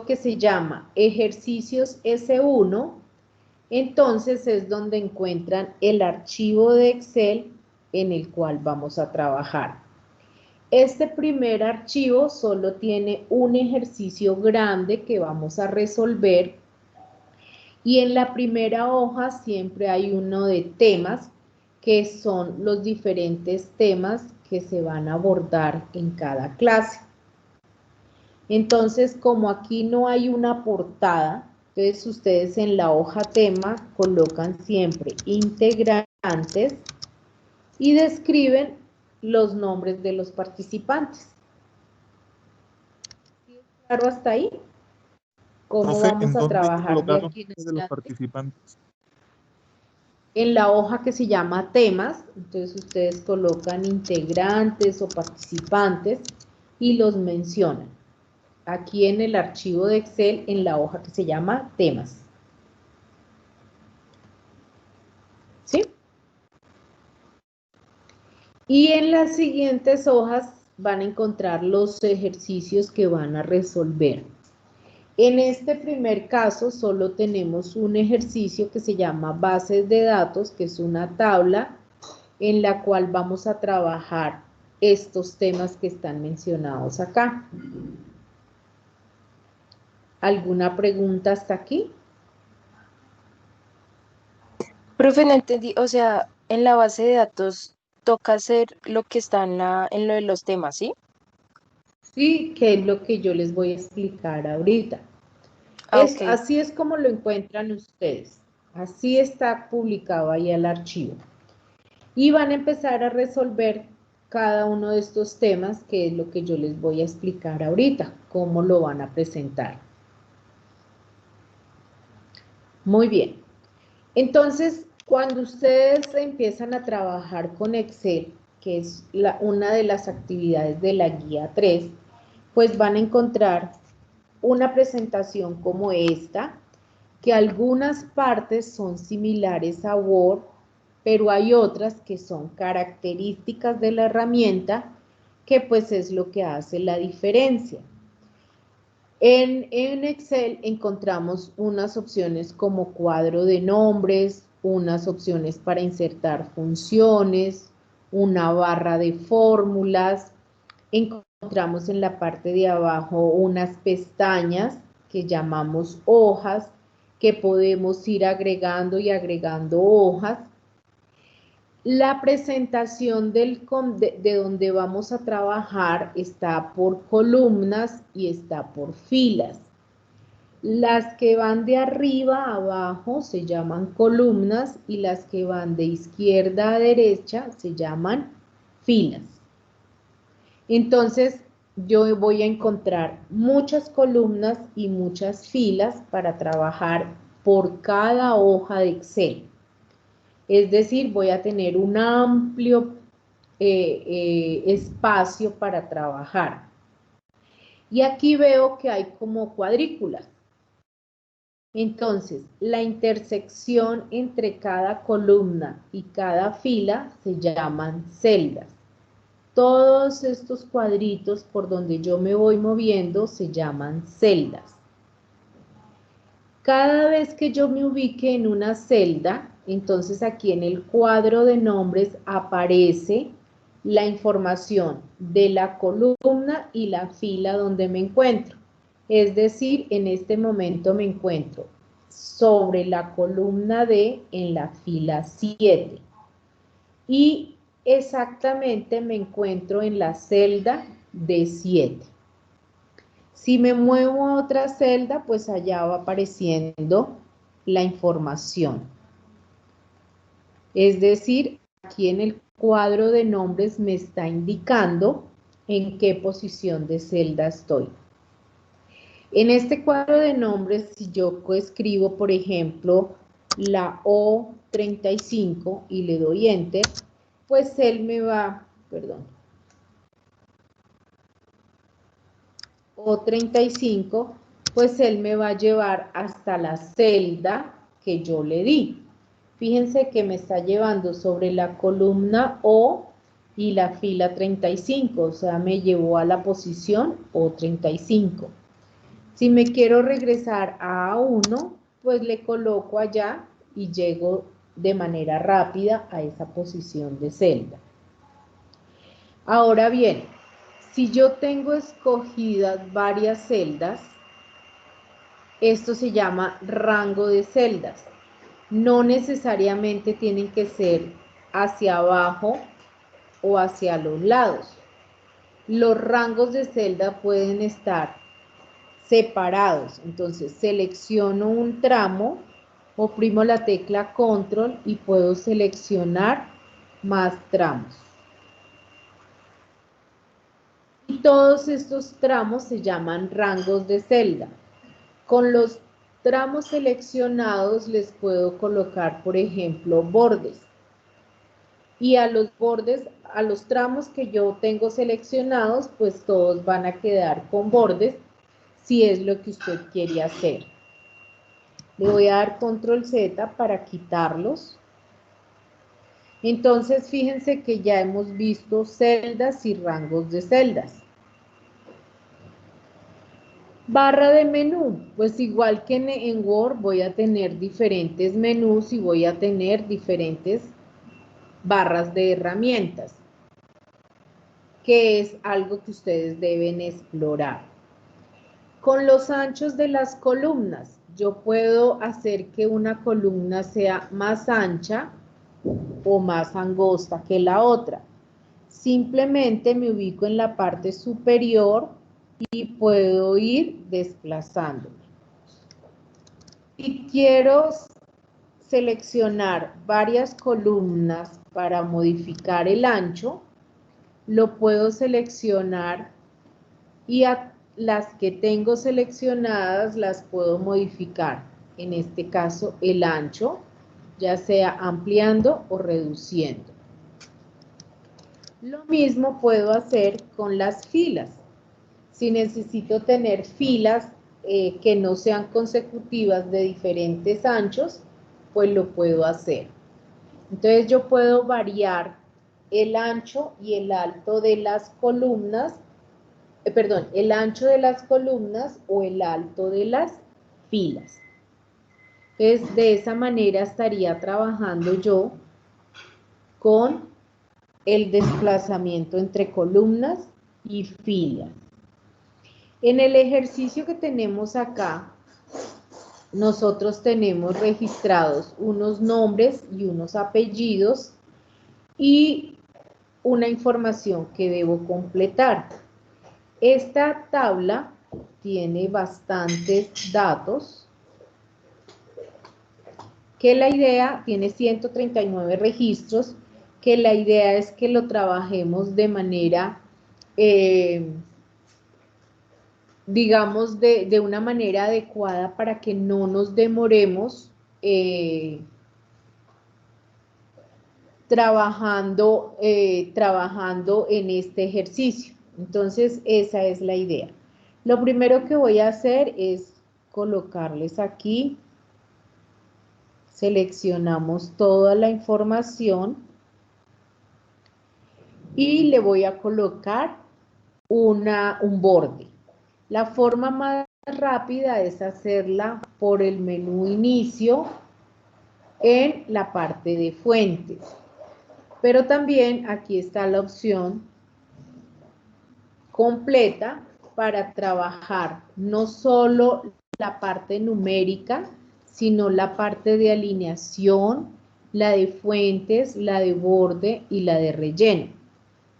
que se llama ejercicios S1, entonces es donde encuentran el archivo de Excel en el cual vamos a trabajar. Este primer archivo solo tiene un ejercicio grande que vamos a resolver y en la primera hoja siempre hay uno de temas que son los diferentes temas que se van a abordar en cada clase. Entonces, como aquí no hay una portada, entonces ustedes en la hoja tema colocan siempre integrantes y describen los nombres de los participantes. ¿Claro hasta ahí? ¿Cómo Profe, vamos ¿en a dónde hay que trabajar de colocar los aquí en nombres de los adelante? participantes? En la hoja que se llama temas, entonces ustedes colocan integrantes o participantes y los mencionan. Aquí en el archivo de Excel, en la hoja que se llama temas. ¿Sí? Y en las siguientes hojas van a encontrar los ejercicios que van a resolver. En este primer caso solo tenemos un ejercicio que se llama bases de datos, que es una tabla en la cual vamos a trabajar estos temas que están mencionados acá. ¿Alguna pregunta hasta aquí? Profe, no entendí, o sea, en la base de datos toca hacer lo que está en lo de los temas, ¿sí? Sí, que es lo que yo les voy a explicar ahorita. Ok. Así es como lo encuentran ustedes. Así está publicado ahí el archivo. Y van a empezar a resolver cada uno de estos temas, que es lo que yo les voy a explicar ahorita, cómo lo van a presentar. Muy bien. Entonces, cuando ustedes empiezan a trabajar con Excel, que es una de las actividades de la guía 3, pues van a encontrar una presentación como esta, que algunas partes son similares a Word, pero hay otras que son características de la herramienta que pues es lo que hace la diferencia. En Excel encontramos unas opciones como cuadro de nombres, unas opciones para insertar funciones, una barra de fórmulas. Encontramos en la parte de abajo unas pestañas que llamamos hojas, que podemos ir agregando y agregando hojas. La presentación de donde vamos a trabajar está por columnas y está por filas. Las que van de arriba a abajo se llaman columnas y las que van de izquierda a derecha se llaman filas. Entonces, yo voy a encontrar muchas columnas y muchas filas para trabajar por cada hoja de Excel. Es decir, voy a tener un amplio espacio para trabajar. Y aquí veo que hay como cuadrículas. Entonces, la intersección entre cada columna y cada fila se llaman celdas. Todos estos cuadritos por donde yo me voy moviendo se llaman celdas. Cada vez que yo me ubique en una celda, entonces aquí en el cuadro de nombres aparece la información de la columna y la fila donde me encuentro. Es decir, en este momento me encuentro sobre la columna D en la fila 7. Y exactamente me encuentro en la celda D7. Si me muevo a otra celda, pues allá va apareciendo la información. Es decir, aquí en el cuadro de nombres me está indicando en qué posición de celda estoy. En este cuadro de nombres, si yo escribo, por ejemplo, la O35 y le doy Enter, pues él me va, O35, pues él me va a llevar hasta la celda que yo le di. Fíjense que me está llevando sobre la columna O y la fila 35, o sea, me llevó a la posición O35. Si me quiero regresar a A1, pues le coloco allá y llego de manera rápida a esa posición de celda. Ahora bien, si yo tengo escogidas varias celdas, esto se llama rango de celdas. No necesariamente tienen que ser hacia abajo o hacia los lados. Los rangos de celda pueden estar separados. Entonces selecciono un tramo, oprimo la tecla control y puedo seleccionar más tramos. Y todos estos tramos se llaman rangos de celda. Con los tramos seleccionados les puedo colocar, por ejemplo, bordes. Y a los bordes, a los tramos que yo tengo seleccionados, pues todos van a quedar con bordes, si es lo que usted quiere hacer. Le voy a dar control Z para quitarlos. Entonces, fíjense que ya hemos visto celdas y rangos de celdas. Barra de menú, pues igual que en Word voy a tener diferentes menús y voy a tener diferentes barras de herramientas, que es algo que ustedes deben explorar. Con los anchos de las columnas, yo puedo hacer que una columna sea más ancha o más angosta que la otra. Simplemente me ubico en la parte superior y puedo ir desplazándome. Si quiero seleccionar varias columnas para modificar el ancho, lo puedo seleccionar y a las que tengo seleccionadas las puedo modificar. En este caso, el ancho, ya sea ampliando o reduciendo. Lo mismo puedo hacer con las filas. Si necesito tener filas que no sean consecutivas de diferentes anchos, pues lo puedo hacer. Entonces yo puedo variar el ancho y el alto de las columnas, perdón, el ancho de las columnas o el alto de las filas. Entonces de esa manera estaría trabajando yo con el desplazamiento entre columnas y filas. En el ejercicio que tenemos acá, nosotros tenemos registrados unos nombres y unos apellidos y una información que debo completar. Esta tabla tiene bastantes datos, que la idea, tiene 139 registros, que la idea es que lo trabajemos de manera, digamos, de una manera adecuada para que no nos demoremos trabajando en este ejercicio. Entonces, esa es la idea. Lo primero que voy a hacer es colocarles aquí, seleccionamos toda la información y le voy a colocar un borde. La forma más rápida es hacerla por el menú inicio en la parte de fuentes. Pero también aquí está la opción completa para trabajar no solo la parte numérica, sino la parte de alineación, la de fuentes, la de borde y la de relleno.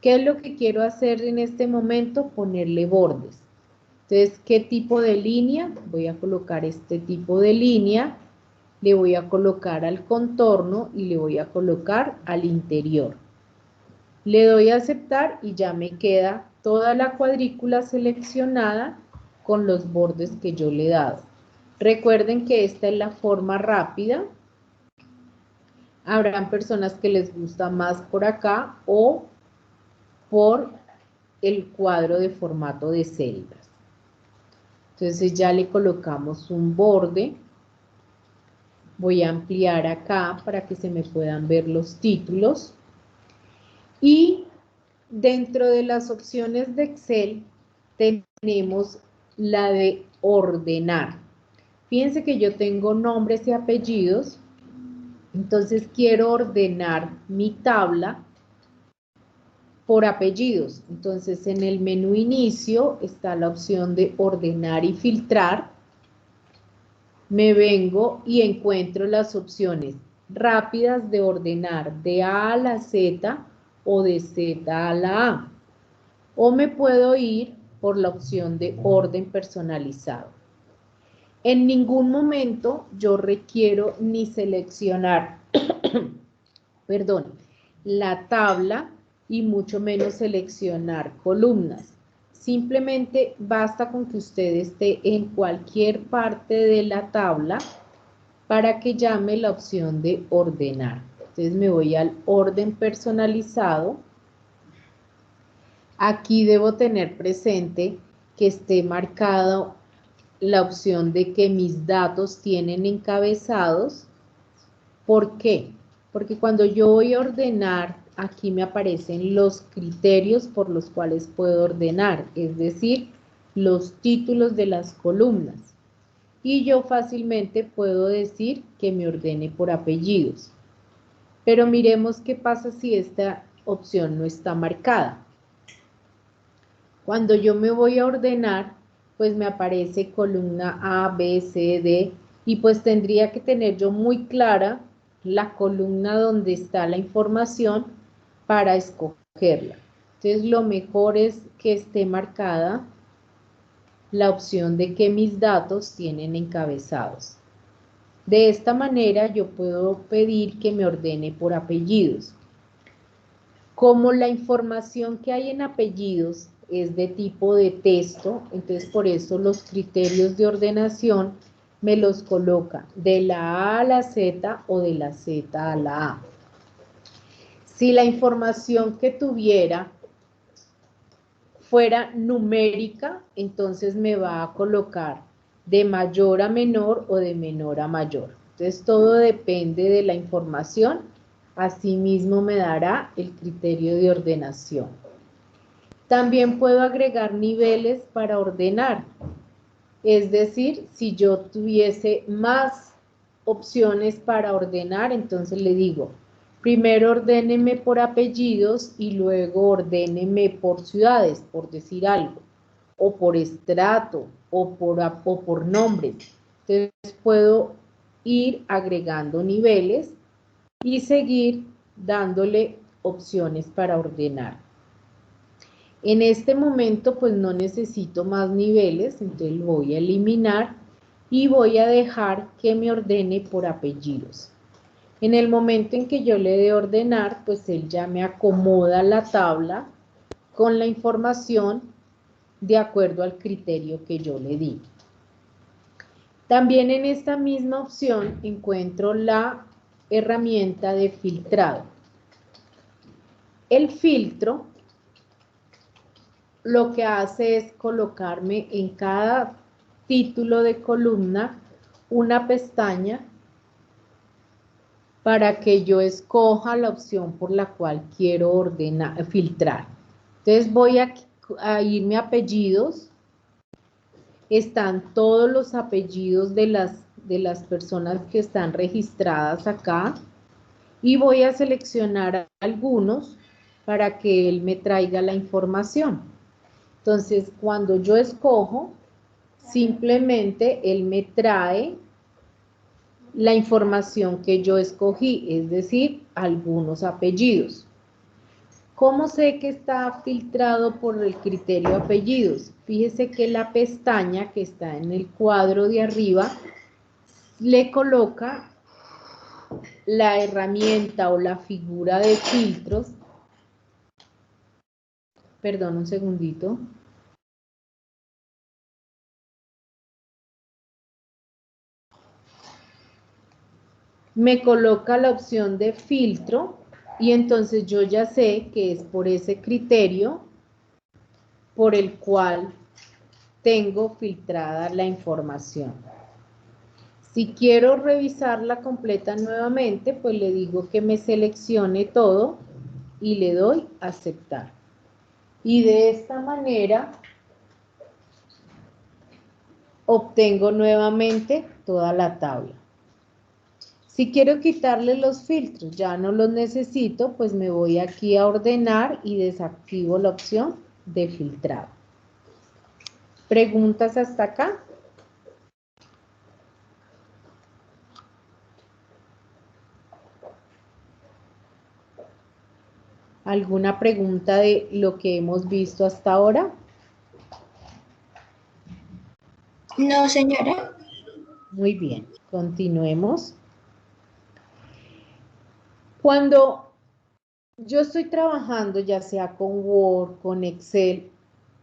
¿Qué es lo que quiero hacer en este momento? Ponerle bordes. Entonces, ¿qué tipo de línea? Voy a colocar este tipo de línea, le voy a colocar al contorno y le voy a colocar al interior. Le doy a aceptar y ya me queda toda la cuadrícula seleccionada con los bordes que yo le he dado. Recuerden que esta es la forma rápida. Habrán personas que les gusta más por acá o por el cuadro de formato de celdas. Entonces ya le colocamos un borde. Voy a ampliar acá para que se me puedan ver los títulos. Y dentro de las opciones de Excel tenemos la de ordenar. Fíjense que yo tengo nombres y apellidos, entonces quiero ordenar mi tabla por apellidos. Entonces en el menú inicio está la opción de ordenar y filtrar. Me vengo y encuentro las opciones rápidas de ordenar de A a la Z o de Z a la A. O me puedo ir por la opción de orden personalizado. En ningún momento yo requiero ni seleccionar, perdón, la tabla y mucho menos seleccionar columnas. Simplemente basta con que usted esté en cualquier parte de la tabla para que llame la opción de ordenar. Entonces me voy al orden personalizado. Aquí debo tener presente que esté marcado la opción de que mis datos tienen encabezados. ¿Por qué? Porque cuando yo voy a ordenar, aquí me aparecen los criterios por los cuales puedo ordenar, es decir, los títulos de las columnas. Y yo fácilmente puedo decir que me ordene por apellidos. Pero miremos qué pasa si esta opción no está marcada. Cuando yo me voy a ordenar, pues me aparece columna A, B, C, D, y pues tendría que tener yo muy clara la columna donde está la información para escogerla. Entonces lo mejor es que esté marcada la opción de que mis datos tienen encabezados. De esta manera yo puedo pedir que me ordene por apellidos. Como la información que hay en apellidos es de tipo de texto, entonces por eso los criterios de ordenación me los coloca de la A a la Z o de la Z a la A. Si la información que tuviera fuera numérica, entonces me va a colocar de mayor a menor o de menor a mayor. Entonces todo depende de la información Asimismo me dará el criterio de ordenación. También puedo agregar niveles para ordenar. Es decir, si yo tuviese más opciones para ordenar, entonces le digo, primero ordéneme por apellidos y luego ordéneme por ciudades, por decir algo, o por estrato, o por nombres. Entonces puedo ir agregando niveles y seguir dándole opciones para ordenar. En este momento pues no necesito más niveles, entonces lo voy a eliminar y voy a dejar que me ordene por apellidos. En el momento en que yo le dé ordenar, pues él ya me acomoda la tabla con la información de acuerdo al criterio que yo le di. También en esta misma opción encuentro la herramienta de filtrado. El filtro lo que hace es colocarme en cada título de columna una pestaña para que yo escoja la opción por la cual quiero filtrar. Entonces voy a irme a apellidos. Están todos los apellidos de las personas que están registradas acá y voy a seleccionar algunos para que él me traiga la información. Entonces, cuando yo escojo, simplemente él me trae la información que yo escogí, es decir, algunos apellidos. ¿Cómo sé que está filtrado por el criterio apellidos? Fíjese que la pestaña que está en el cuadro de arriba le coloca la herramienta o la figura de filtros. Perdón, un segundito. Me coloca la opción de filtro y entonces yo ya sé que es por ese criterio por el cual tengo filtrada la información. Si quiero revisarla completa nuevamente, pues le digo que me seleccione todo y le doy a aceptar. Y de esta manera obtengo nuevamente toda la tabla. Si quiero quitarle los filtros, ya no los necesito, pues me voy aquí a ordenar y desactivo la opción de filtrado. ¿Preguntas hasta acá? ¿Alguna pregunta de lo que hemos visto hasta ahora? No, señora. Muy bien, continuemos. Cuando yo estoy trabajando, ya sea con Word, con Excel,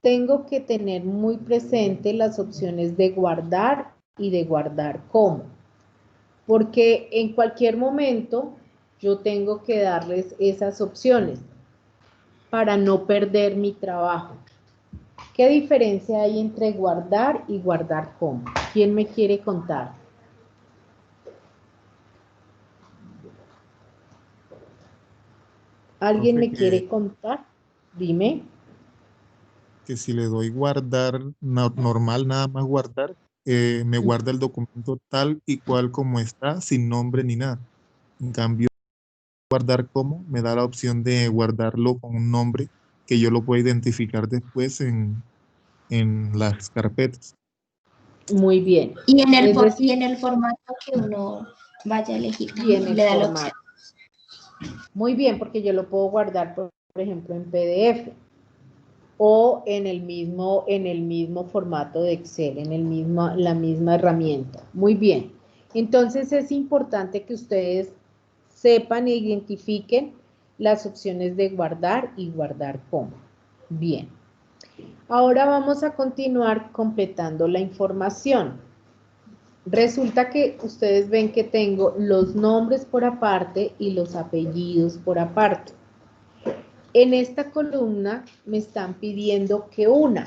tengo que tener muy presente las opciones de guardar y de guardar como. Porque en cualquier momento yo tengo que darles esas opciones para no perder mi trabajo. ¿Qué diferencia hay entre guardar y guardar como? ¿Quién me quiere contar? ¿Alguien Profe, me quiere contar? Dime. que si le doy guardar normal, nada más guardar, me guarda el documento tal y cual como está, sin nombre ni nada. En cambio, guardar como me da la opción de guardarlo con un nombre que yo lo pueda identificar después en las carpetas. Muy bien. Y en Es decir, y en el formato que uno vaya a elegir y en también el le da la formato. opción. Muy bien, porque yo lo puedo guardar, por ejemplo, en PDF o en el mismo formato de Excel, la misma herramienta. Muy bien. Entonces es importante que ustedes sepan e identifiquen las opciones de guardar y guardar como. Bien. Ahora vamos a continuar completando la información. Resulta que ustedes ven que tengo los nombres por aparte y los apellidos por aparte. En esta columna me están pidiendo que una,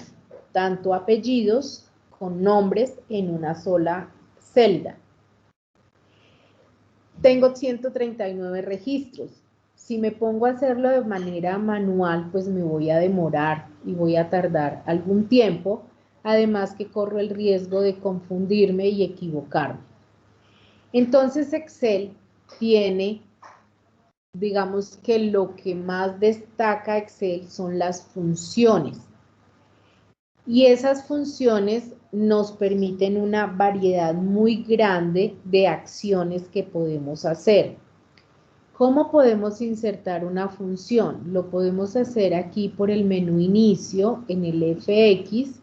tanto apellidos con nombres en una sola celda. tengo 139 registros. Si me pongo a hacerlo de manera manual, pues me voy a demorar y voy a tardar algún tiempo, además que corro el riesgo de confundirme y equivocarme. Entonces Excel tiene, digamos que lo que más destaca Excel son las funciones. Y esas funciones nos permiten una variedad muy grande de acciones que podemos hacer. ¿Cómo podemos insertar una función? Lo podemos hacer aquí por el menú inicio, en el FX,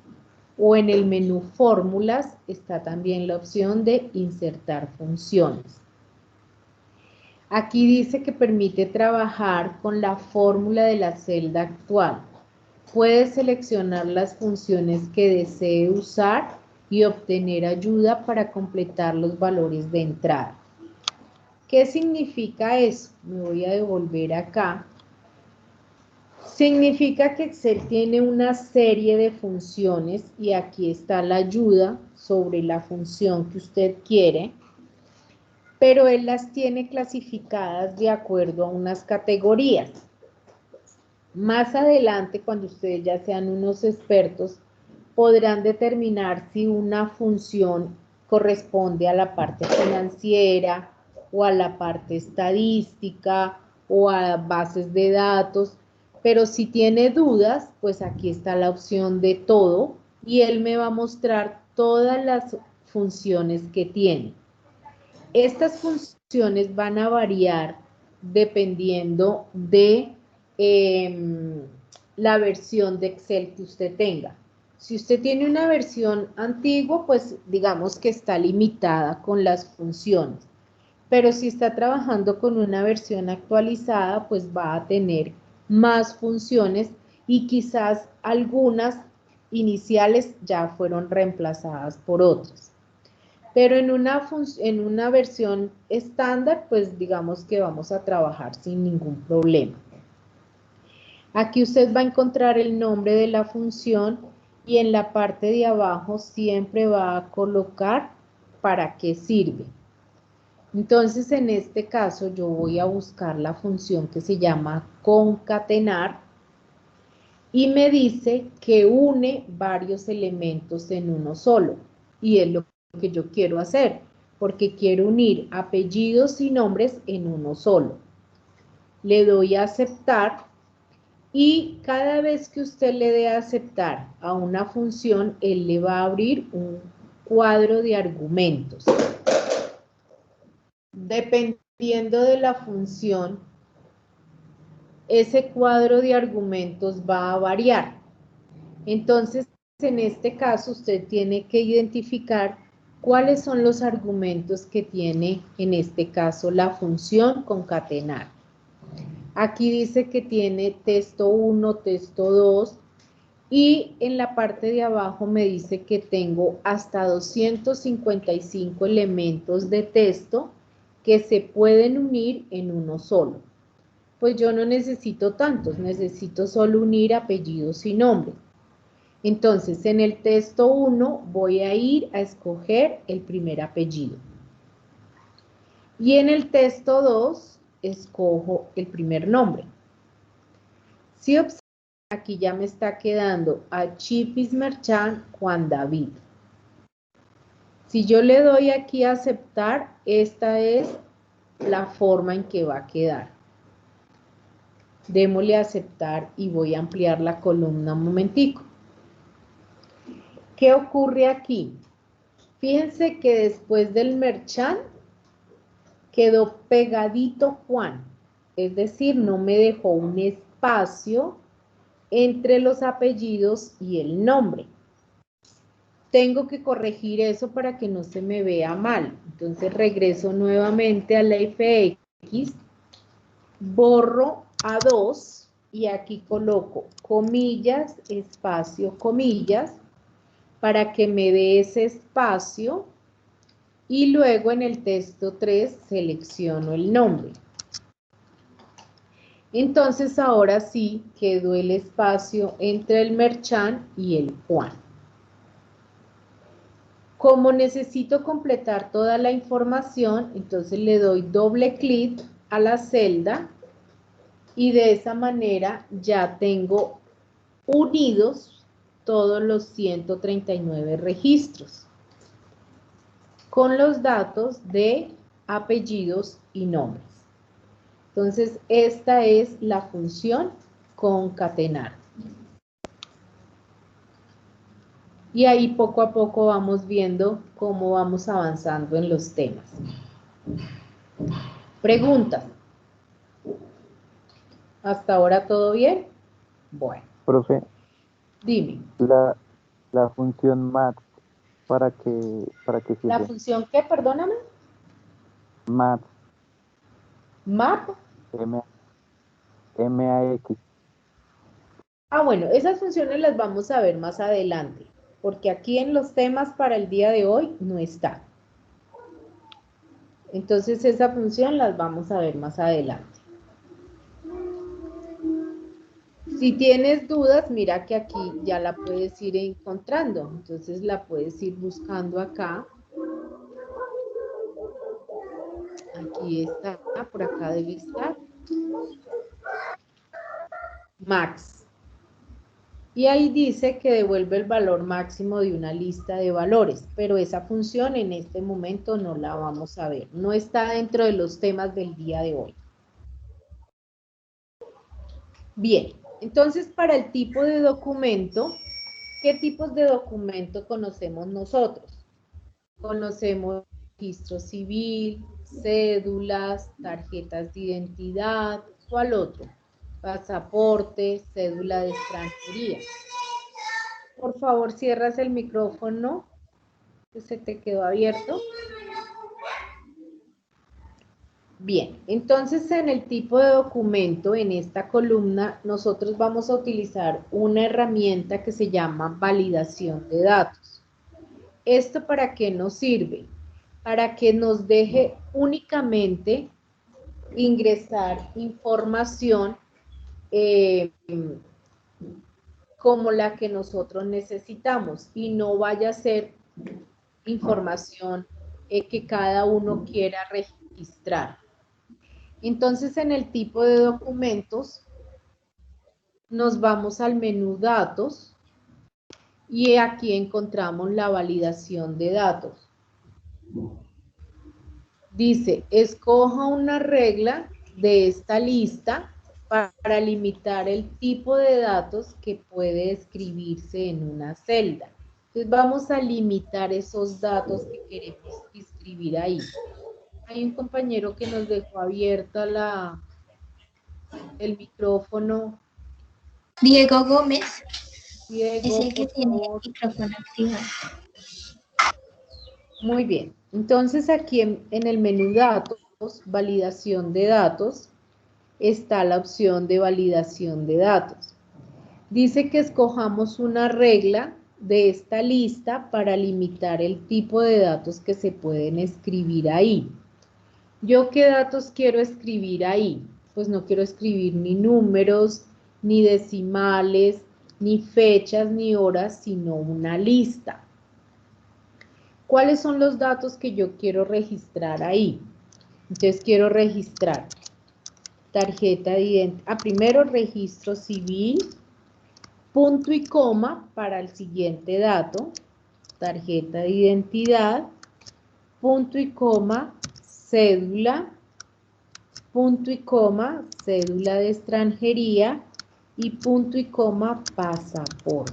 o en el menú fórmulas está también la opción de insertar funciones. Aquí dice que permite trabajar con la fórmula de la celda actual. Puede seleccionar las funciones que desee usar y obtener ayuda para completar los valores de entrada. ¿Qué significa eso? Me voy a devolver acá. Significa que Excel tiene una serie de funciones y aquí está la ayuda sobre la función que usted quiere, pero él las tiene clasificadas de acuerdo a unas categorías. Más adelante, cuando ustedes ya sean unos expertos, podrán determinar si una función corresponde a la parte financiera o a la parte estadística o a bases de datos, pero si tiene dudas, pues aquí está la opción de todo y él me va a mostrar todas las funciones que tiene. Estas funciones van a variar dependiendo de la versión de Excel que usted tenga. Si usted tiene una versión antigua, pues digamos que está limitada con las funciones. Pero si está trabajando con una versión actualizada, pues va a tener más funciones y quizás algunas iniciales ya fueron reemplazadas por otras. Pero en una versión estándar, pues digamos que vamos a trabajar sin ningún problema. Aquí usted va a encontrar el nombre de la función y en la parte de abajo siempre va a colocar para qué sirve. Entonces, en este caso, yo voy a buscar la función que se llama concatenar y me dice que une varios elementos en uno solo. Y es lo que yo quiero hacer, porque quiero unir apellidos y nombres en uno solo. Le doy a aceptar y cada vez que usted le dé a aceptar a una función, él le va a abrir un cuadro de argumentos. Dependiendo de la función, ese cuadro de argumentos va a variar. Entonces, en este caso, usted tiene que identificar cuáles son los argumentos que tiene, en este caso, la función concatenar. Aquí dice que tiene texto 1, texto 2, y en la parte de abajo me dice que tengo hasta 255 elementos de texto que se pueden unir en uno solo. Pues yo no necesito tantos, necesito solo unir apellidos y nombre. Entonces, en el texto 1 voy a ir a escoger el primer apellido. Y en el texto 2 escojo el primer nombre. Si observan, aquí ya me está quedando a Chipis Merchant Juan David. Si yo le doy aquí a aceptar, esta es la forma en que va a quedar. Démosle a aceptar y voy a ampliar la columna un momentico. ¿Qué ocurre aquí? Fíjense que después del Merchant quedó pegadito Juan, es decir, no me dejó un espacio entre los apellidos y el nombre. Tengo que corregir eso para que no se me vea mal. Entonces regreso nuevamente a la FX, borro A2 y aquí coloco comillas, espacio, comillas, para que me dé ese espacio y luego en el texto 3 selecciono el nombre. Entonces ahora sí quedó el espacio entre el Merchant y el Juan. Como necesito completar toda la información, entonces le doy doble clic a la celda y de esa manera ya tengo unidos todos los 139 registros con los datos de apellidos y nombres. Entonces, esta es la función concatenar. Y ahí poco a poco vamos viendo cómo vamos avanzando en los temas. Preguntas. ¿Hasta ahora todo bien? Bueno. Profe, Dime. la función math, ¿para qué sirve? ¿La función qué? Perdóname. Math. ¿Map? M-A-X. Ah, bueno, esas funciones las vamos a ver más adelante, porque aquí en los temas para el día de hoy no está. Entonces esa función las vamos a ver más adelante. Si tienes dudas, mira que aquí ya la puedes ir encontrando. Entonces la puedes ir buscando acá. Aquí está, por acá debe estar. Max. Y ahí dice que devuelve el valor máximo de una lista de valores, pero esa función en este momento no la vamos a ver. No está dentro de los temas del día de hoy. Bien, entonces para el tipo de documento, ¿qué tipos de documento conocemos nosotros? Conocemos registro civil, cédulas, tarjetas de identidad, ¿cuál otro? Pasaporte, cédula de extranjería. Por favor, cierras el micrófono, que se te quedó abierto. Bien, entonces en el tipo de documento, en esta columna, nosotros vamos a utilizar una herramienta que se llama validación de datos. ¿Esto para qué nos sirve? Para que nos deje únicamente ingresar información como la que nosotros necesitamos y no vaya a ser información que cada uno quiera registrar. Entonces, en el tipo de documentos, nos vamos al menú datos y aquí encontramos la validación de datos. Dice, escoja una regla de esta lista para limitar el tipo de datos que puede escribirse en una celda. Entonces vamos a limitar esos datos que queremos escribir ahí. Hay un compañero que nos dejó abierta el micrófono. Diego Gómez. Diego, es el que por tiene favor. el micrófono activado. Muy bien. Entonces aquí en el menú datos, validación de datos, está la opción de validación de datos. Dice que escojamos una regla de esta lista para limitar el tipo de datos que se pueden escribir ahí. ¿Yo qué datos quiero escribir ahí? Pues no quiero escribir ni números, ni decimales, ni fechas, ni horas, sino una lista. ¿Cuáles son los datos que yo quiero registrar ahí? Entonces quiero registrar tarjeta de identidad. Primero registro civil, punto y coma para el siguiente dato, tarjeta de identidad, punto y coma, cédula, punto y coma, cédula de extranjería y punto y coma, pasaporte.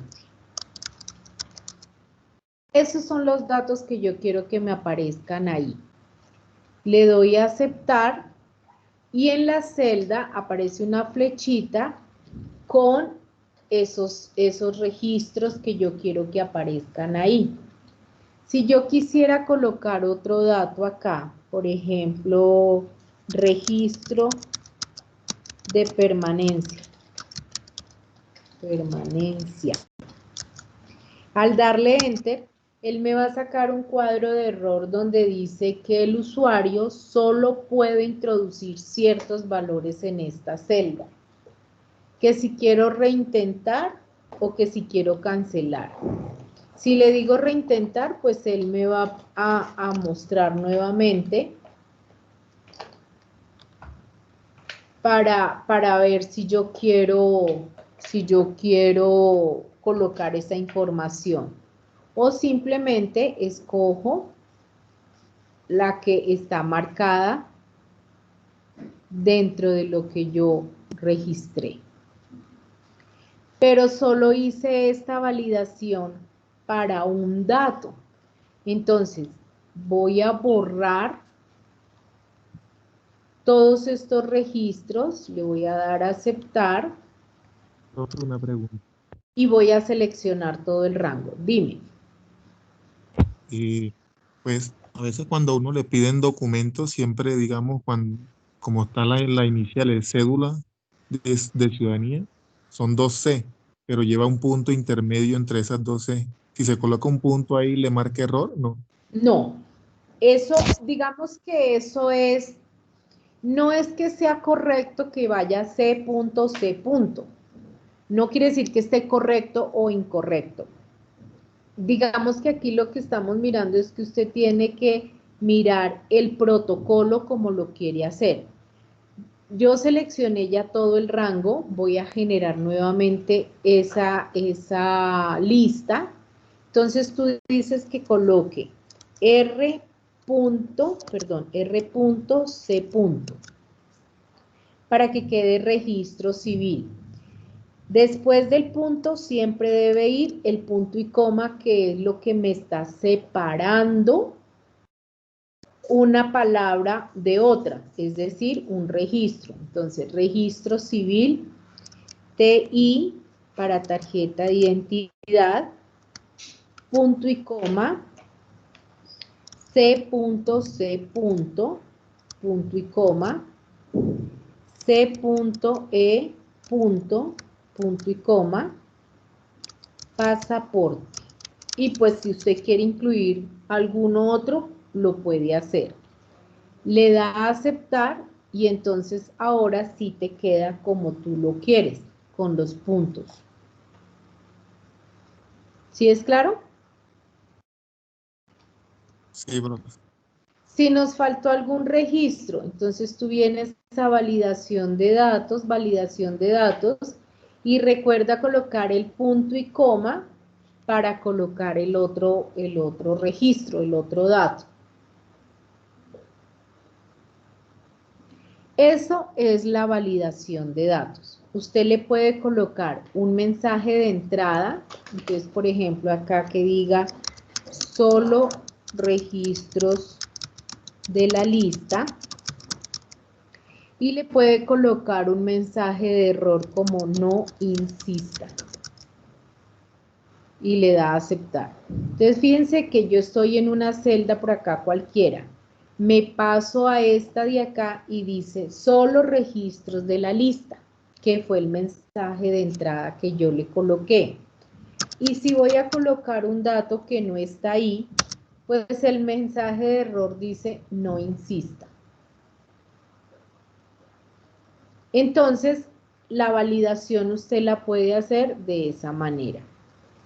Esos son los datos que yo quiero que me aparezcan ahí. Le doy a aceptar y en la celda aparece una flechita con esos registros que yo quiero que aparezcan ahí. Si yo quisiera colocar otro dato acá, por ejemplo, registro de permanencia. Al darle Enter, él me va a sacar un cuadro de error donde dice que el usuario solo puede introducir ciertos valores en esta celda. Que si quiero reintentar o que si quiero cancelar. Si le digo reintentar, pues él me va a mostrar nuevamente para ver si yo quiero colocar esa información. O simplemente escojo la que está marcada dentro de lo que yo registré. Pero solo hice esta validación para un dato. Entonces, voy a borrar todos estos registros, le voy a dar a aceptar. Una pregunta. Y voy a seleccionar todo el rango. Dime. Pues a veces cuando a uno le piden documentos, siempre digamos, como está la inicial, el cédula de ciudadanía, son 2C, pero lleva un punto intermedio entre esas 2C. Si se coloca un punto ahí, ¿le marca error? No. No, eso, digamos que eso es, no es que sea correcto que vaya C punto, C punto. No quiere decir que esté correcto o incorrecto. Digamos que aquí lo que estamos mirando es que usted tiene que mirar el protocolo como lo quiere hacer. Yo seleccioné ya todo el rango, voy a generar nuevamente esa lista. Entonces tú dices que coloque R.C. para que quede registro civil. Después del punto siempre debe ir el punto y coma, que es lo que me está separando una palabra de otra, es decir, un registro. Entonces, registro civil, TI para tarjeta de identidad, punto y coma, C.C. punto y coma, C.E. punto y coma, pasaporte. Y pues si usted quiere incluir alguno otro, lo puede hacer. Le da a aceptar y entonces ahora sí te queda como tú lo quieres, con los puntos. ¿Sí es claro? Sí, profe. Si nos faltó algún registro, entonces tú vienes a validación de datos, y recuerda colocar el punto y coma para colocar el otro registro, el otro dato. Eso es la validación de datos. Usted le puede colocar un mensaje de entrada, entonces por ejemplo acá que diga solo registros de la lista, y le puede colocar un mensaje de error como no insista. Y le da a aceptar. Entonces fíjense que yo estoy en una celda por acá cualquiera. Me paso a esta de acá y dice solo registros de la lista, que fue el mensaje de entrada que yo le coloqué. Y si voy a colocar un dato que no está ahí, pues el mensaje de error dice no insista. Entonces, la validación usted la puede hacer de esa manera.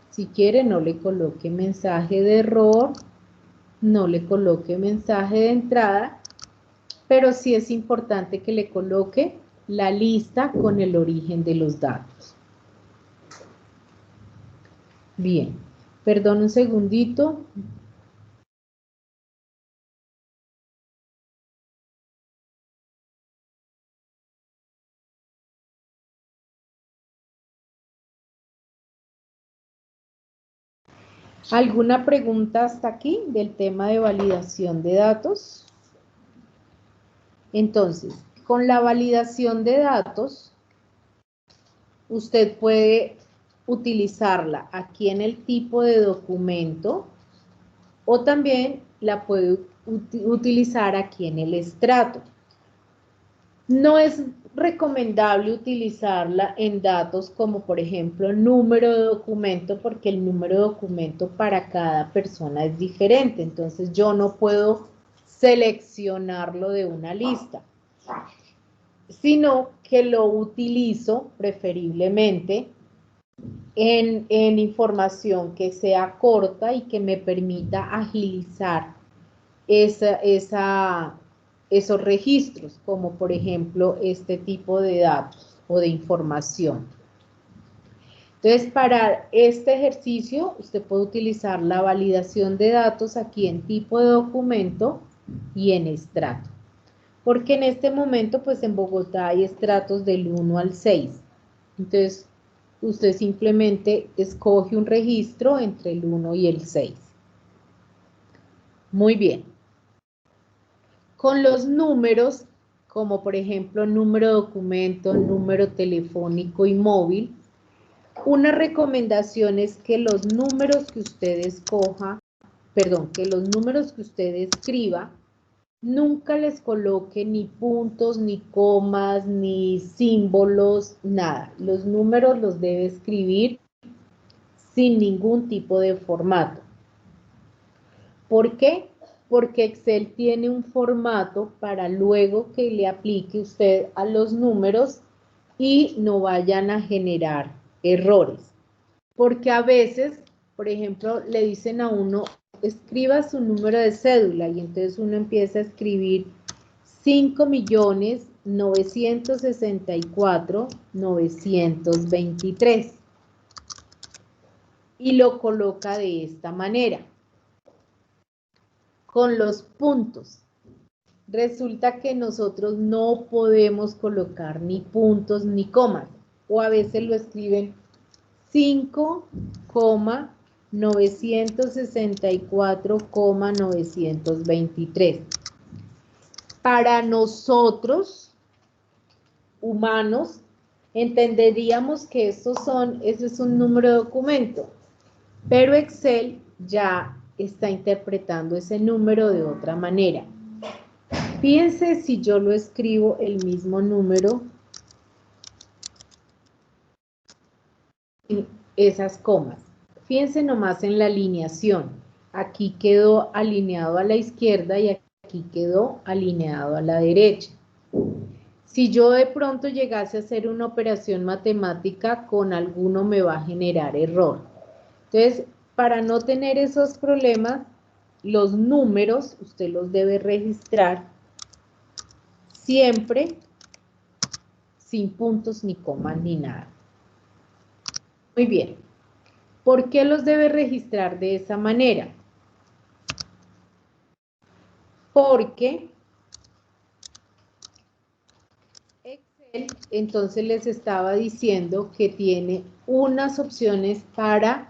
Si quiere, no le coloque mensaje de error, no le coloque mensaje de entrada, pero sí es importante que le coloque la lista con el origen de los datos. Bien, perdón un segundito. ¿Alguna pregunta hasta aquí del tema de validación de datos? Entonces, con la validación de datos, usted puede utilizarla aquí en el tipo de documento o también la puede utilizar aquí en el estrato. No es recomendable utilizarla en datos como por ejemplo número de documento, porque el número de documento para cada persona es diferente, entonces yo no puedo seleccionarlo de una lista, sino que lo utilizo preferiblemente en información que sea corta y que me permita agilizar esos registros, como por ejemplo este tipo de datos o de información. Entonces, para este ejercicio, usted puede utilizar la validación de datos aquí en tipo de documento y en estrato. Porque en este momento, pues en Bogotá hay estratos del 1 al 6. Entonces, usted simplemente escoge un registro entre el 1 y el 6. Muy bien. Con los números, como por ejemplo número de documento, número telefónico y móvil, una recomendación es que los números que usted escoja, que los números que usted escriba, nunca les coloque ni puntos, ni comas, ni símbolos, nada. Los números los debe escribir sin ningún tipo de formato. ¿Por qué? Porque Excel tiene un formato para luego que le aplique usted a los números y no vayan a generar errores. Porque a veces, por ejemplo, le dicen a uno, escriba su número de cédula y entonces uno empieza a escribir 5.964.923 y lo coloca de esta manera, con los puntos. Resulta que nosotros no podemos colocar ni puntos ni comas, o a veces lo escriben 5,964,923. Para nosotros, humanos, entenderíamos que ese es un número de documento, pero Excel ya está interpretando ese número de otra manera. Fíjense si yo lo escribo el mismo número en esas comas. Fíjense nomás en la alineación. Aquí quedó alineado a la izquierda y aquí quedó alineado a la derecha. Si yo de pronto llegase a hacer una operación matemática, con alguno me va a generar error. Entonces, para no tener esos problemas, los números usted los debe registrar siempre sin puntos ni comas ni nada. Muy bien. ¿Por qué los debe registrar de esa manera? Porque Excel entonces les estaba diciendo que tiene unas opciones para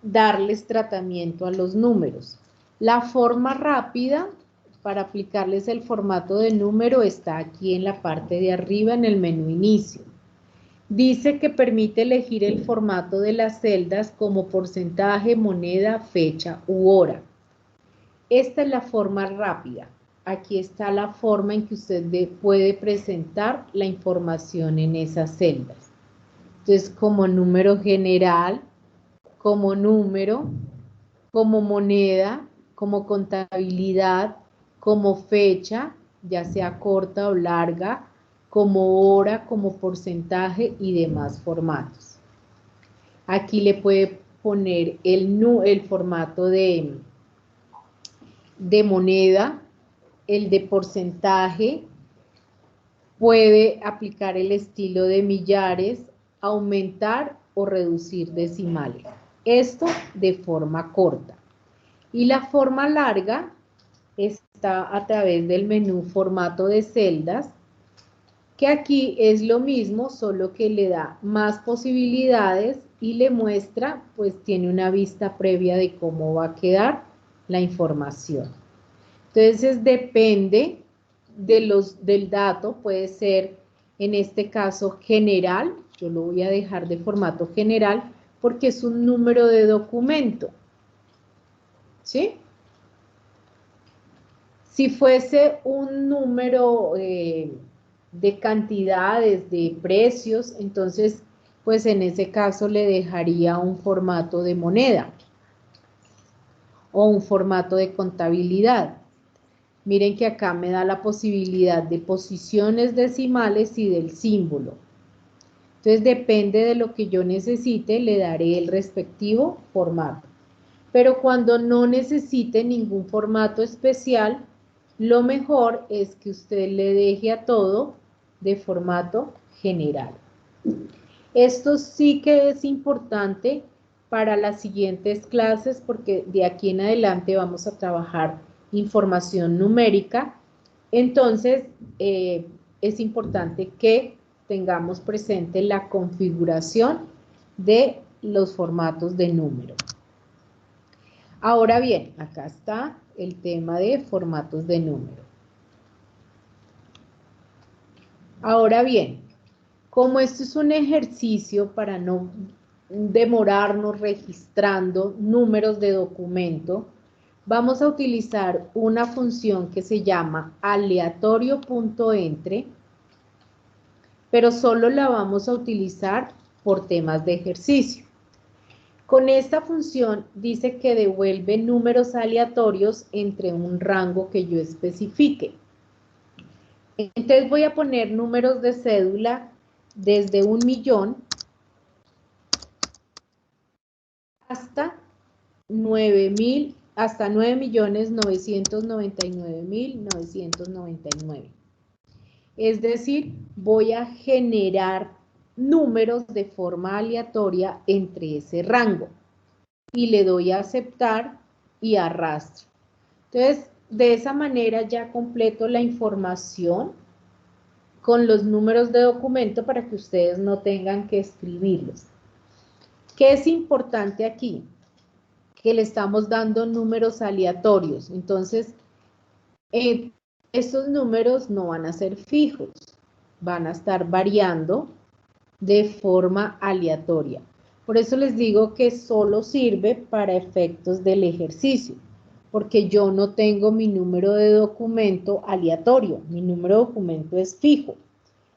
darles tratamiento a los números. La forma rápida para aplicarles el formato de número está aquí en la parte de arriba en el menú inicio. Dice que permite elegir el formato de las celdas como porcentaje, moneda, fecha u hora. Esta es la forma rápida. Aquí está la forma en que usted puede presentar la información en esas celdas. Entonces, como número general, como número, como moneda, como contabilidad, como fecha, ya sea corta o larga, como hora, como porcentaje y demás formatos. Aquí le puede poner el formato de moneda, el de porcentaje, puede aplicar el estilo de millares, aumentar o reducir decimales. Esto de forma corta. Y la forma larga está a través del menú formato de celdas, que aquí es lo mismo, solo que le da más posibilidades y le muestra, pues tiene una vista previa de cómo va a quedar la información. Entonces depende del dato, puede ser en este caso general, yo lo voy a dejar de formato general porque es un número de documento, ¿sí? Si fuese un número de cantidades, de precios, entonces, pues en ese caso le dejaría un formato de moneda o un formato de contabilidad. Miren que acá me da la posibilidad de posiciones decimales y del símbolo. Entonces depende de lo que yo necesite, le daré el respectivo formato. Pero cuando no necesite ningún formato especial, lo mejor es que usted le deje a todo de formato general. Esto sí que es importante para las siguientes clases porque de aquí en adelante vamos a trabajar información numérica. Entonces, es importante que tengamos presente la configuración de los formatos de número. Ahora bien, acá está el tema de formatos de número. Ahora bien, como esto es un ejercicio para no demorarnos registrando números de documento, vamos a utilizar una función que se llama aleatorio.entre, pero solo la vamos a utilizar por temas de ejercicio. Con esta función dice que devuelve números aleatorios entre un rango que yo especifique. Entonces voy a poner números de cédula desde 1.000.000 hasta 9.999.999. Es decir, voy a generar números de forma aleatoria entre ese rango. Y le doy a aceptar y arrastro. Entonces, de esa manera ya completo la información con los números de documento para que ustedes no tengan que escribirlos. ¿Qué es importante aquí? Que le estamos dando números aleatorios. Entonces, estos números no van a ser fijos, van a estar variando de forma aleatoria. Por eso les digo que solo sirve para efectos del ejercicio, porque yo no tengo mi número de documento aleatorio, mi número de documento es fijo.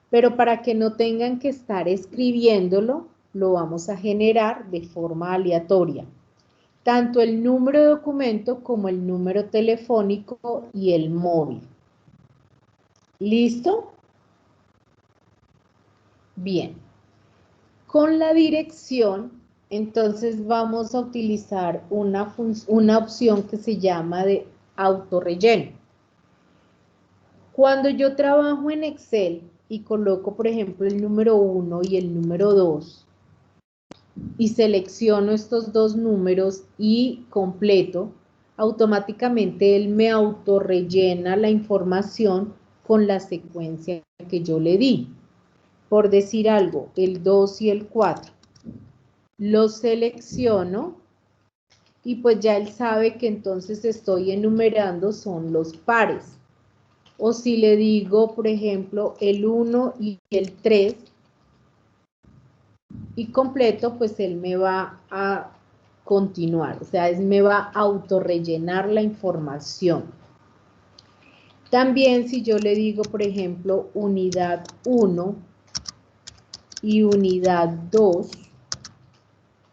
Pero para que no tengan que estar escribiéndolo, lo vamos a generar de forma aleatoria. Tanto el número de documento como el número telefónico y el móvil. ¿Listo? Bien. Con la dirección, entonces vamos a utilizar una opción que se llama de autorrelleno. Cuando yo trabajo en Excel y coloco, por ejemplo, el número 1 y el número 2, y selecciono estos dos números y completo, automáticamente él me autorrellena la información con la secuencia que yo le di. Por decir algo, el 2 y el 4. Los selecciono y pues ya él sabe que entonces estoy enumerando son los pares. O si le digo, por ejemplo, el 1 y el 3 y completo, pues él me va a continuar, o sea, me va a autorrellenar la información. También si yo le digo, por ejemplo, unidad 1 y unidad 2,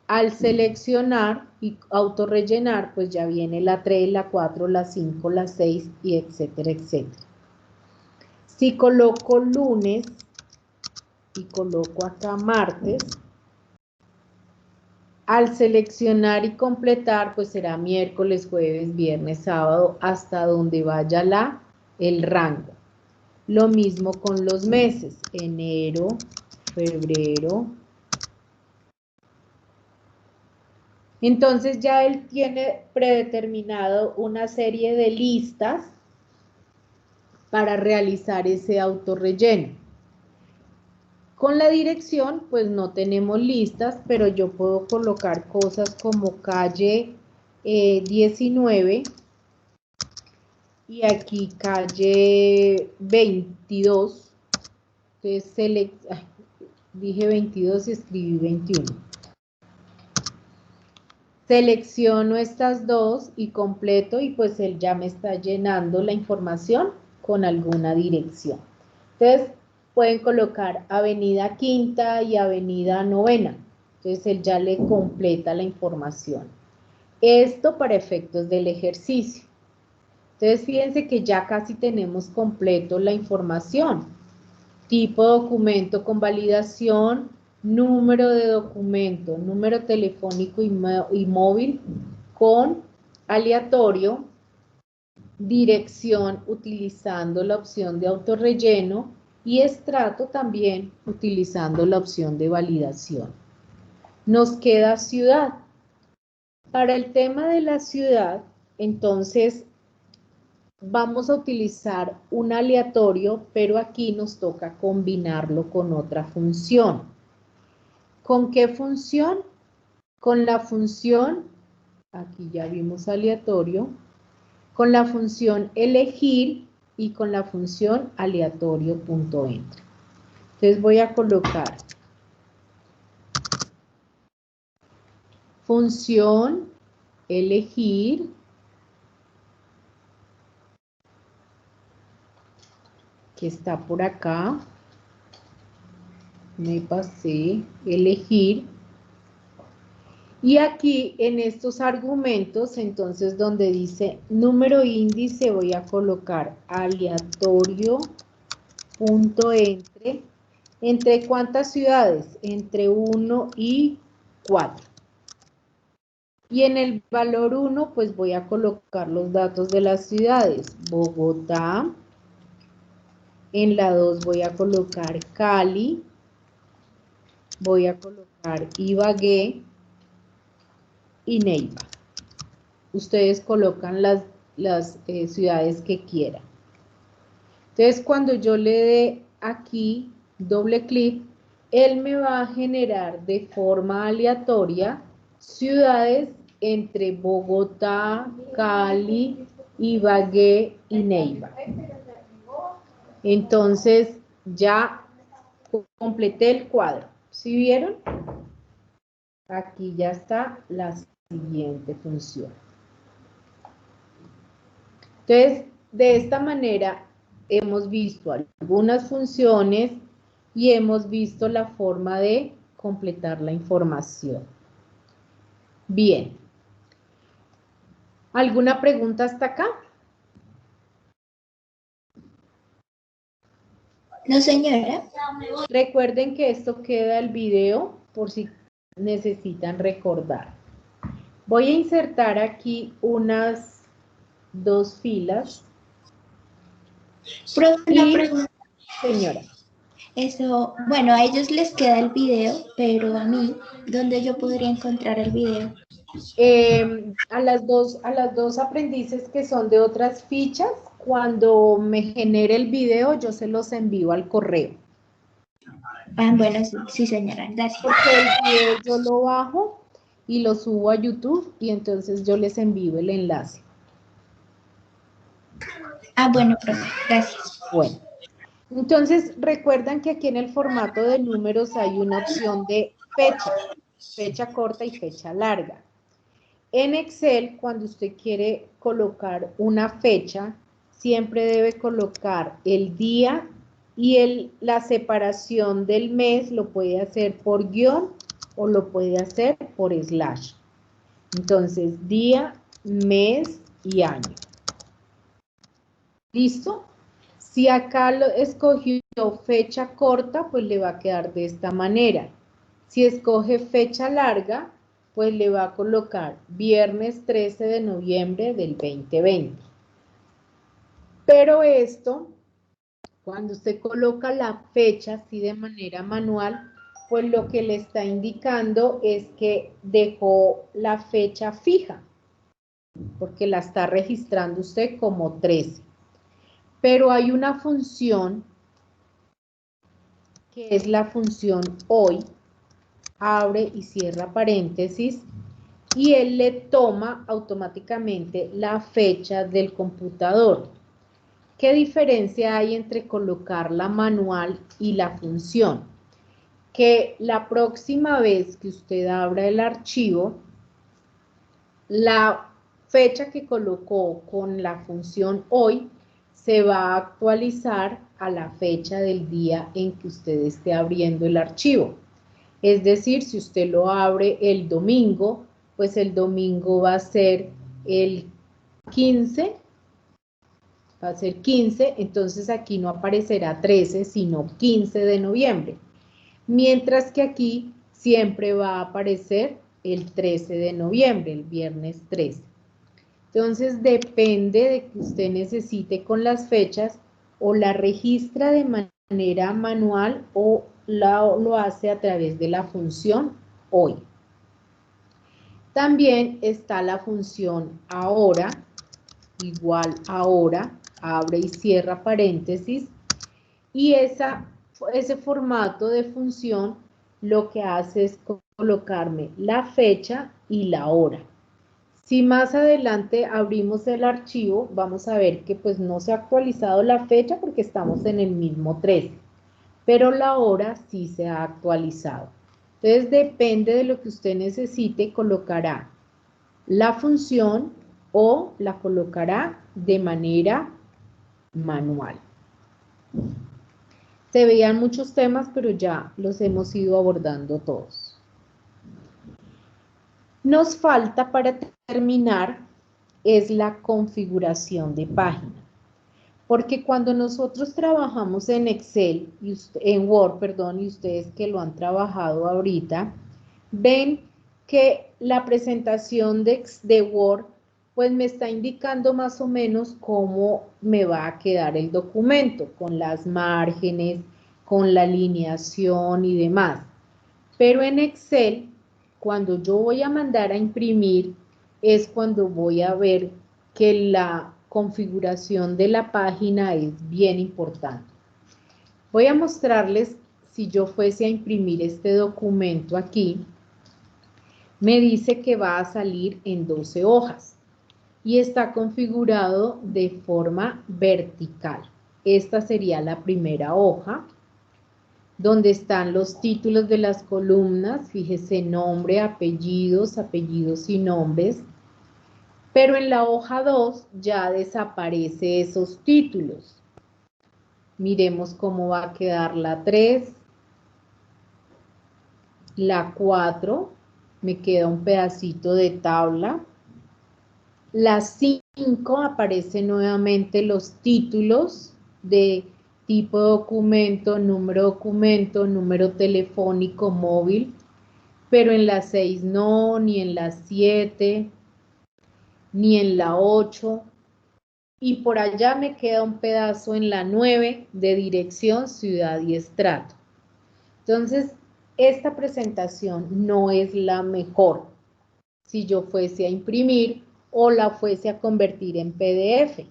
al seleccionar y autorrellenar, pues ya viene la 3, la 4, la 5, la 6 y etcétera, etcétera. Si coloco lunes y coloco acá martes, al seleccionar y completar, pues será miércoles, jueves, viernes, sábado, hasta donde vaya el rango. Lo mismo con los meses, enero, febrero. Entonces ya él tiene predeterminado una serie de listas para realizar ese autorrelleno. Con la dirección, pues no tenemos listas, pero yo puedo colocar cosas como calle 19 y aquí calle 22. Entonces, dije 22 y escribí 21. Selecciono estas dos y completo y pues él ya me está llenando la información con alguna dirección. Entonces, pueden colocar Avenida Quinta y Avenida Novena. Entonces, él ya le completa la información. Esto para efectos del ejercicio. Entonces, fíjense que ya casi tenemos completo la información. Tipo documento con validación, número de documento, número telefónico y móvil con aleatorio, dirección utilizando la opción de autorrelleno y estrato también utilizando la opción de validación. Nos queda ciudad. Para el tema de la ciudad, entonces, vamos a utilizar un aleatorio, pero aquí nos toca combinarlo con otra función. ¿Con qué función? Con la función, aquí ya vimos aleatorio, con la función elegir y con la función aleatorio.entre. Entonces voy a colocar función elegir que está por acá, me pasé, elegir, y aquí en estos argumentos, entonces donde dice número índice, voy a colocar aleatorio.entre, ¿entre cuántas ciudades? Entre 1 y 4. Y en el valor 1, pues voy a colocar los datos de las ciudades, Bogotá. En la 2 voy a colocar Cali, voy a colocar Ibagué y Neiva. Ustedes colocan las ciudades que quieran. Entonces, cuando yo le dé aquí doble clic, él me va a generar de forma aleatoria ciudades entre Bogotá, Cali, Ibagué y Neiva. Entonces, ya completé el cuadro. ¿Sí vieron? Aquí ya está la siguiente función. Entonces, de esta manera hemos visto algunas funciones y hemos visto la forma de completar la información. Bien. ¿Alguna pregunta hasta acá? No, señora. Recuerden que esto queda el video por si necesitan recordar. Voy a insertar aquí unas 2 filas. Una pregunta. Señora. Eso, bueno, a ellos les queda el video, pero a mí, ¿dónde yo podría encontrar el video? A las dos aprendices que son de otras fichas, cuando me genere el video, yo se los envío al correo. Ah, bueno, sí, señora, gracias. Porque el video yo lo bajo y lo subo a YouTube y entonces yo les envío el enlace. Ah, bueno, profe, gracias. Bueno, entonces recuerdan que aquí en el formato de números hay una opción de fecha corta y fecha larga. En Excel, cuando usted quiere colocar una fecha, siempre debe colocar el día y la separación del mes lo puede hacer por guión o lo puede hacer por slash. Entonces, día, mes y año. ¿Listo? Si acá lo escogió fecha corta, pues le va a quedar de esta manera. Si escoge fecha larga, pues le va a colocar viernes 13 de noviembre del 2020. Pero esto, cuando usted coloca la fecha así de manera manual, pues lo que le está indicando es que dejó la fecha fija, porque la está registrando usted como 13. Pero hay una función que es la función hoy, abre y cierra paréntesis, y él le toma automáticamente la fecha del computador. ¿Qué diferencia hay entre colocarla manual y la función? Que la próxima vez que usted abra el archivo, la fecha que colocó con la función hoy se va a actualizar a la fecha del día en que usted esté abriendo el archivo. Es decir, si usted lo abre el domingo, pues el domingo va a ser el 15, va a ser 15, entonces aquí no aparecerá 13, sino 15 de noviembre. mientras que aquí siempre va a aparecer el 13 de noviembre, el viernes 13. Entonces depende de que usted necesite con las fechas o la registra de manera manual o lo hace a través de la función hoy. También está la función ahora, igual ahora, abre y cierra paréntesis, y ese formato de función lo que hace es colocarme la fecha y la hora. Si más adelante abrimos el archivo, vamos a ver que pues no se ha actualizado la fecha porque estamos en el mismo 13, pero la hora sí se ha actualizado. Entonces depende de lo que usted necesite, colocará la función o la colocará de manera manual. Se veían muchos temas, pero ya los hemos ido abordando todos. Nos falta para terminar es la configuración de página. Porque cuando nosotros trabajamos en Excel, en Word, perdón, y ustedes que lo han trabajado ahorita, ven que la presentación de Word, pues me está indicando más o menos cómo me va a quedar el documento, con las márgenes, con la alineación y demás. Pero en Excel, cuando yo voy a mandar a imprimir, es cuando voy a ver que la configuración de la página es bien importante. Voy a mostrarles, si yo fuese a imprimir este documento aquí, me dice que va a salir en 12 hojas y está configurado de forma vertical. Esta sería la primera hoja, donde están los títulos de las columnas, fíjese, nombre, apellidos, apellidos y nombres, pero en la hoja 2 ya desaparece esos títulos. Miremos cómo va a quedar la 3, la 4, me queda un pedacito de tabla, la 5 aparecen nuevamente los títulos de tipo documento, número telefónico, móvil, pero en la 6 no, ni en la 7, ni en la 8, y por allá me queda un pedazo en la 9 de dirección, ciudad y estrato. Entonces, esta presentación no es la mejor si yo fuese a imprimir o la fuese a convertir en PDF.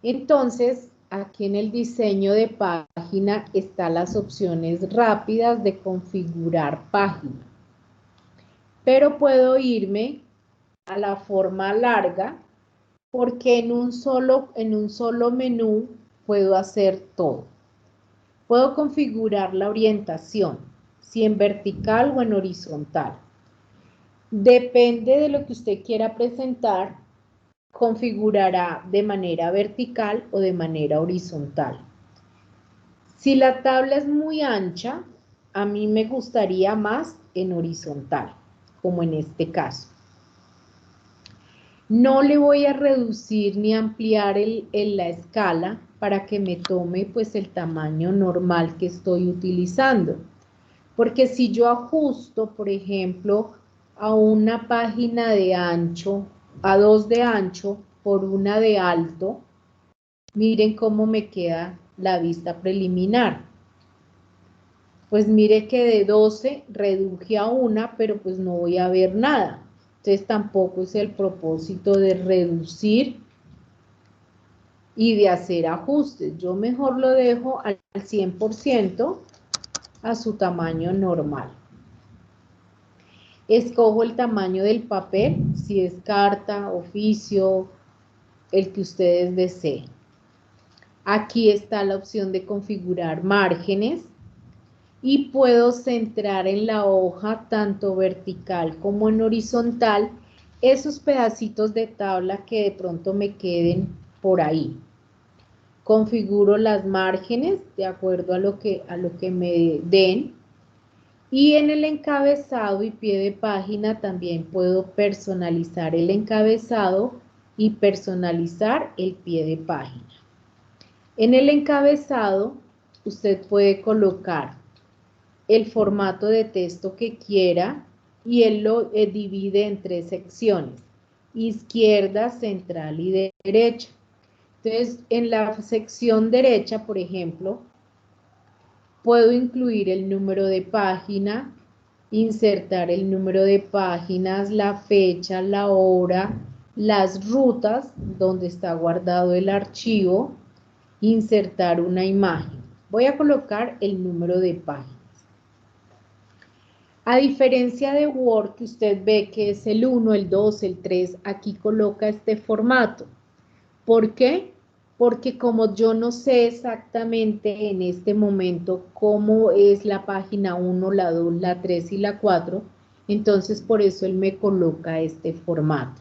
Entonces, aquí en el diseño de página están las opciones rápidas de configurar página. Pero puedo irme a la forma larga porque en un solo menú puedo hacer todo. Puedo configurar la orientación, si en vertical o en horizontal. Depende de lo que usted quiera presentar, configurará de manera vertical o de manera horizontal. Si la tabla es muy ancha, a mí me gustaría más en horizontal, como en este caso. No le voy a reducir ni ampliar la escala para que me tome pues el tamaño normal que estoy utilizando. Porque si yo ajusto, por ejemplo, a una página de ancho, a 2 de ancho por una de alto, miren cómo me queda la vista preliminar. Pues mire que de 12 reduje a 1, pero pues no voy a ver nada. Entonces tampoco es el propósito de reducir y de hacer ajustes. Yo mejor lo dejo al 100% a su tamaño normal. Escojo el tamaño del papel, si es carta, oficio, el que ustedes deseen. Aquí está la opción de configurar márgenes y puedo centrar en la hoja, tanto vertical como en horizontal, esos pedacitos de tabla que de pronto me queden por ahí. Configuro las márgenes de acuerdo a lo que me den. Y en el encabezado y pie de página también puedo personalizar el encabezado y personalizar el pie de página. En el encabezado usted puede colocar el formato de texto que quiera y él lo divide en 3 secciones: izquierda, central y derecha. Entonces, en la sección derecha, por ejemplo, puedo incluir el número de página, insertar el número de páginas, la fecha, la hora, las rutas donde está guardado el archivo, insertar una imagen. Voy a colocar el número de páginas. A diferencia de Word, que usted ve que es el 1, el 2, el 3, aquí coloca este formato. ¿Por qué? Porque como yo no sé exactamente en este momento cómo es la página 1, la 2, la 3 y la 4, entonces por eso él me coloca este formato.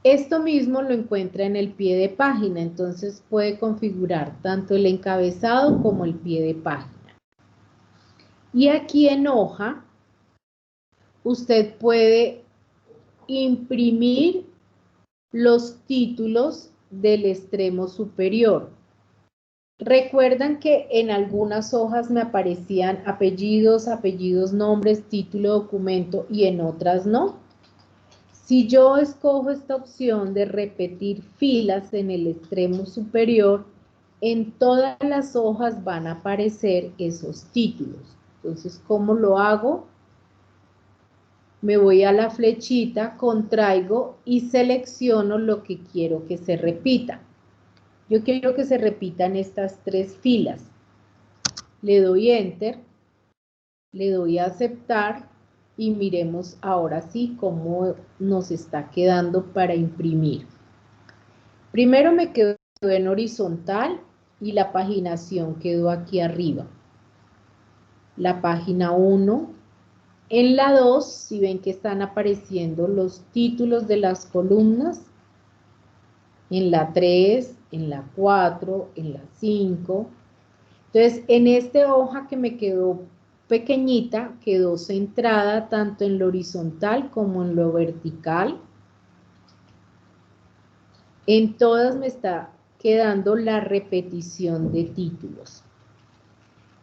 Esto mismo lo encuentra en el pie de página, entonces puede configurar tanto el encabezado como el pie de página. Y aquí en hoja, usted puede imprimir los títulos del extremo superior. Recuerdan que en algunas hojas me aparecían apellidos, nombres, título, documento y en otras no. Si yo escojo esta opción de repetir filas en el extremo superior, en todas las hojas van a aparecer esos títulos. Entonces, ¿cómo lo hago? Me voy a la flechita, contraigo y selecciono lo que quiero que se repita. Yo quiero que se repitan estas 3 filas. Le doy Enter, le doy a aceptar y miremos ahora sí cómo nos está quedando para imprimir. Primero me quedó en horizontal y la paginación quedó aquí arriba. La página 1. En la 2, si ven que están apareciendo los títulos de las columnas, en la 3, en la 4, en la 5. Entonces, en esta hoja que me quedó pequeñita, quedó centrada tanto en lo horizontal como en lo vertical. En todas me está quedando la repetición de títulos.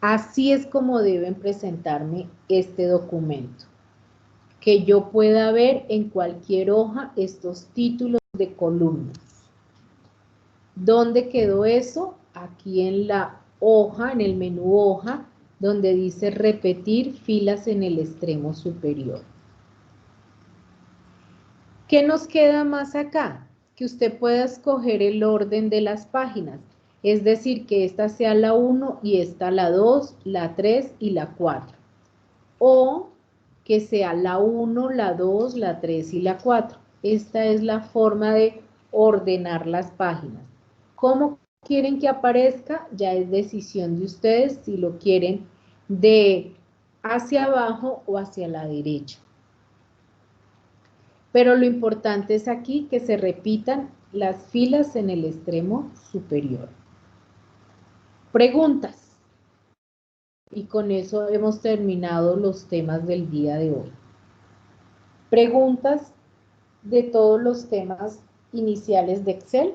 Así es como deben presentarme este documento. Que yo pueda ver en cualquier hoja estos títulos de columnas. ¿Dónde quedó eso? Aquí en la hoja, en el menú hoja, donde dice repetir filas en el extremo superior. ¿Qué nos queda más acá? Que usted pueda escoger el orden de las páginas. Es decir, que esta sea la 1 y esta la 2, la 3 y la 4. O que sea la 1, la 2, la 3 y la 4. Esta es la forma de ordenar las páginas. ¿Cómo quieren que aparezca? Ya es decisión de ustedes si lo quieren de hacia abajo o hacia la derecha. Pero lo importante es aquí que se repitan las filas en el extremo superior. Preguntas. Y con eso hemos terminado los temas del día de hoy. Preguntas de todos los temas iniciales de Excel.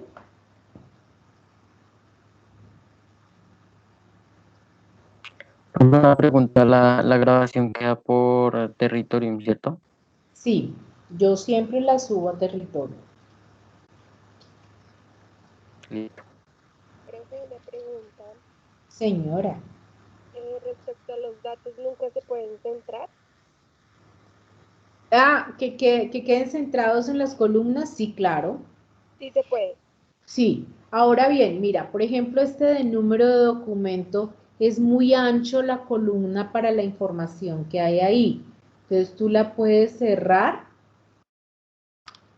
Una pregunta, la grabación queda por territorio, ¿cierto? Sí, yo siempre la subo a territorio. Listo. Profe, una pregunta. Señora. Respecto a los datos, ¿nunca se pueden centrar? Ah, que queden centrados en las columnas, sí, claro. Sí se puede. Sí, ahora bien, mira, por ejemplo, este de número de documento es muy ancho la columna para la información que hay ahí. Entonces tú la puedes cerrar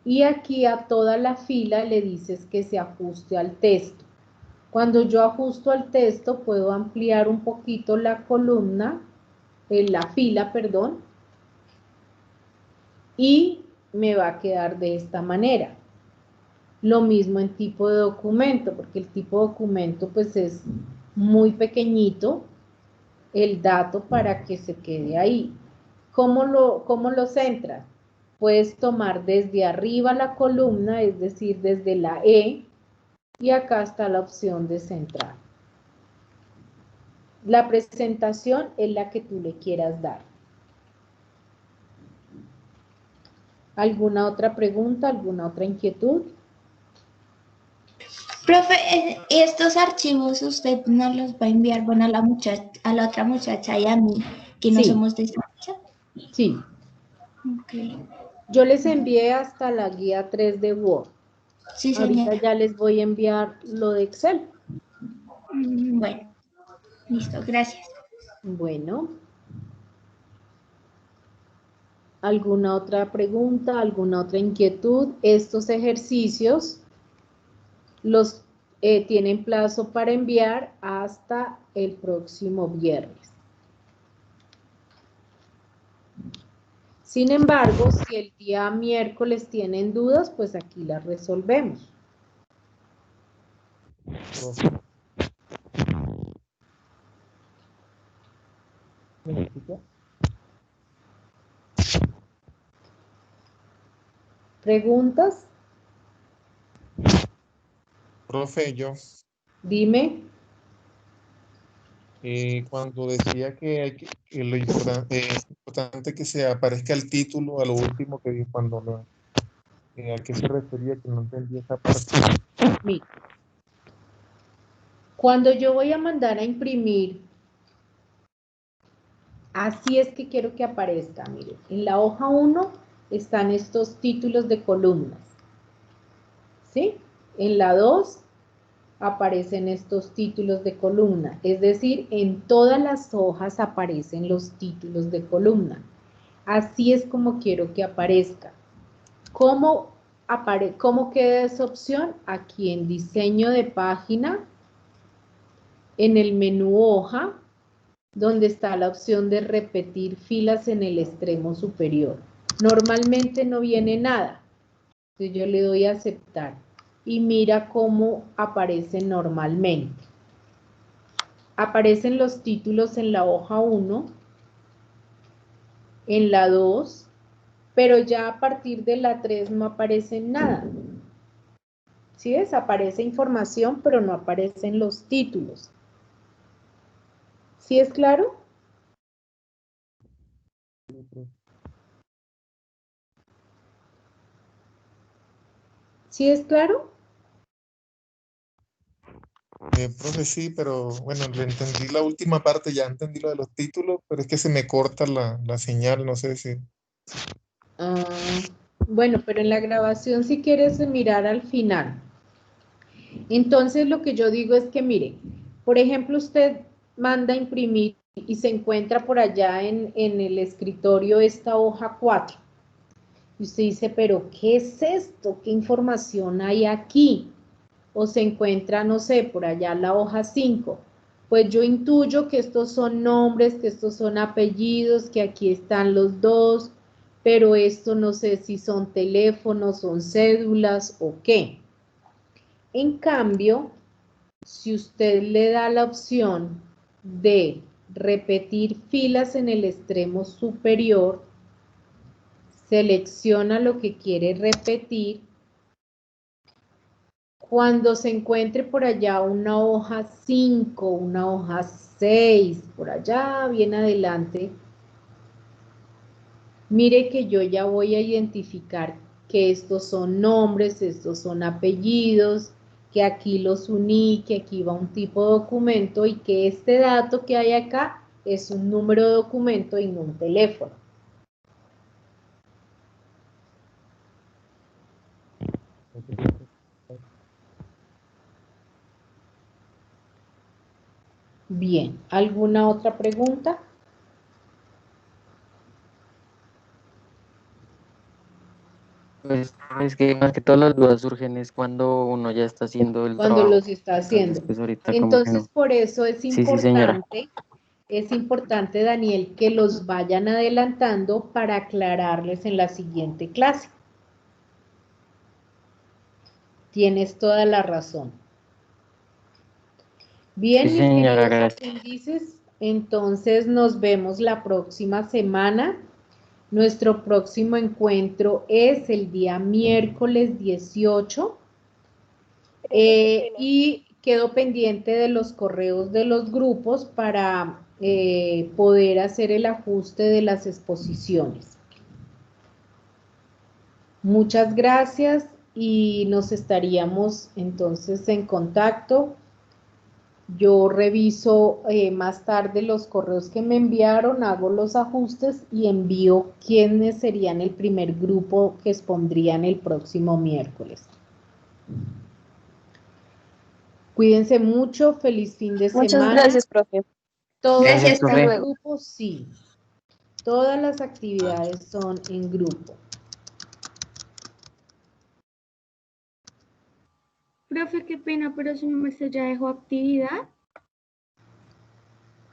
y aquí a toda la fila le dices que se ajuste al texto. Cuando yo ajusto al texto puedo ampliar un poquito la columna, la fila, perdón, y me va a quedar de esta manera. Lo mismo en tipo de documento, porque el tipo de documento pues es muy pequeñito el dato para que se quede ahí. ¿Cómo lo centras? Puedes tomar desde arriba la columna, es decir, desde la E, y acá está la opción de centrar. La presentación es la que tú le quieras dar. ¿Alguna otra pregunta, alguna otra inquietud? Profe, estos archivos usted no los va a enviar, bueno, a la otra muchacha y a mí, que no Sí. somos de esa muchacha. Sí. Okay. Yo les envié hasta la guía 3 de Word. Sí, Ahorita señora. ya les voy a enviar lo de Excel. Bueno, listo, gracias. Bueno. ¿Alguna otra pregunta, alguna otra inquietud? Estos ejercicios los tienen plazo para enviar hasta el próximo viernes. Sin embargo, si el día miércoles tienen dudas, pues aquí las resolvemos. ¿Preguntas? Profe, yo, Dime. cuando decía que lo importante, es importante que se aparezca el título a lo último que dijo, ¿a qué se refería? Que no entendí esa parte. Mira, cuando yo voy a mandar a imprimir, así es que quiero que aparezca. Miren, en la hoja 1 están estos títulos de columnas. ¿Sí? En la 2 aparecen estos títulos de columna. Es decir, en todas las hojas aparecen los títulos de columna. Así es como quiero que aparezca. ¿Cómo queda esa opción? Aquí en diseño de página, en el menú hoja, donde está la opción de repetir filas en el extremo superior. Normalmente no viene nada. Entonces yo le doy a aceptar y mira cómo aparece normalmente. Aparecen los títulos en la hoja 1, en la 2, pero ya a partir de la 3 no aparece nada. ¿Sí ves? Aparece información, pero no aparecen los títulos. ¿Sí es claro? ¿Sí es claro? Profe, sí, pero bueno, le entendí la última parte, ya entendí lo de los títulos, pero es que se me corta la señal, no sé si... Bueno, pero en la grabación si quieres mirar al final. Entonces lo que yo digo es que mire, por ejemplo usted manda a imprimir y se encuentra por allá en el escritorio esta hoja 4. Y usted dice, pero ¿qué es esto? ¿Qué información hay aquí? O se encuentra, no sé, por allá la hoja 5. Pues yo intuyo que estos son nombres, que estos son apellidos, que aquí están los dos, pero esto no sé si son teléfonos, son cédulas o qué. En cambio, si usted le da la opción de repetir filas en el extremo superior, selecciona lo que quiere repetir. Cuando se encuentre por allá una hoja 5, una hoja 6, por allá bien adelante, mire que yo ya voy a identificar que estos son nombres, estos son apellidos, que aquí los uní, que aquí va un tipo de documento y que este dato que hay acá es un número de documento y no un teléfono. Bien, ¿alguna otra pregunta? Pues es que más que todas las dudas surgen es cuando uno ya está haciendo el Cuando los trabajo. está Entonces, haciendo. pues ahorita como que Entonces, no. por eso Sí, sí, señora. es importante, Daniel, que los vayan adelantando para aclararles en la siguiente clase. Tienes toda la razón. Bien, Sí, mis señora, queridos gracias. aprendices, entonces nos vemos la próxima semana. Nuestro próximo encuentro es el día miércoles 18. Y quedo pendiente de los correos de los grupos para poder hacer el ajuste de las exposiciones. Muchas gracias y nos estaríamos entonces en contacto. Yo reviso más tarde los correos que me enviaron, hago los ajustes y envío quiénes serían el primer grupo que expondrían el próximo miércoles. Cuídense mucho, feliz fin de Muchas semana. gracias, profe. Todos Gracias, los profe. grupos, sí. Todas las actividades son en grupo. Profe, qué pena, pero su maestro ya dejó actividad.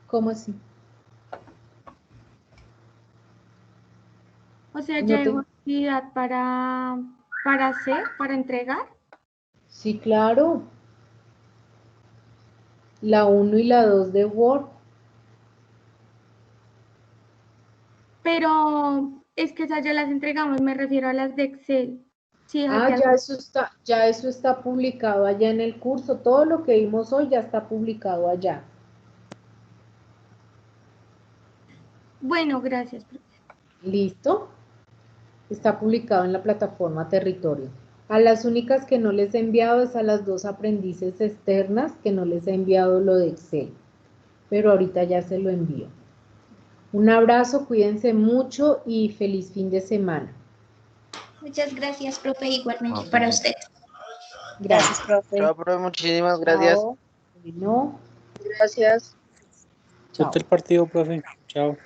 ¿Cómo así? O sea, No ya te- dejó actividad para hacer, para entregar. Sí, claro. La 1 y la 2 de Word. Pero es que esas ya las entregamos, me refiero a las de Excel. Sí, Ah, ya eso está publicado allá en el curso. Todo lo que vimos hoy ya está publicado allá. Bueno, gracias, profe. ¿Listo? Está publicado en la plataforma Territorio. A las únicas que no les he enviado es a las 2 aprendices externas que no les he enviado lo de Excel. Pero ahorita ya se lo envío. Un abrazo, cuídense mucho y feliz fin de semana. Muchas gracias, profe, igualmente para usted. Gracias, profe. Chao, profe, muchísimas gracias. Chao. Bueno, Gracias. chao. El partido, profe. Chao.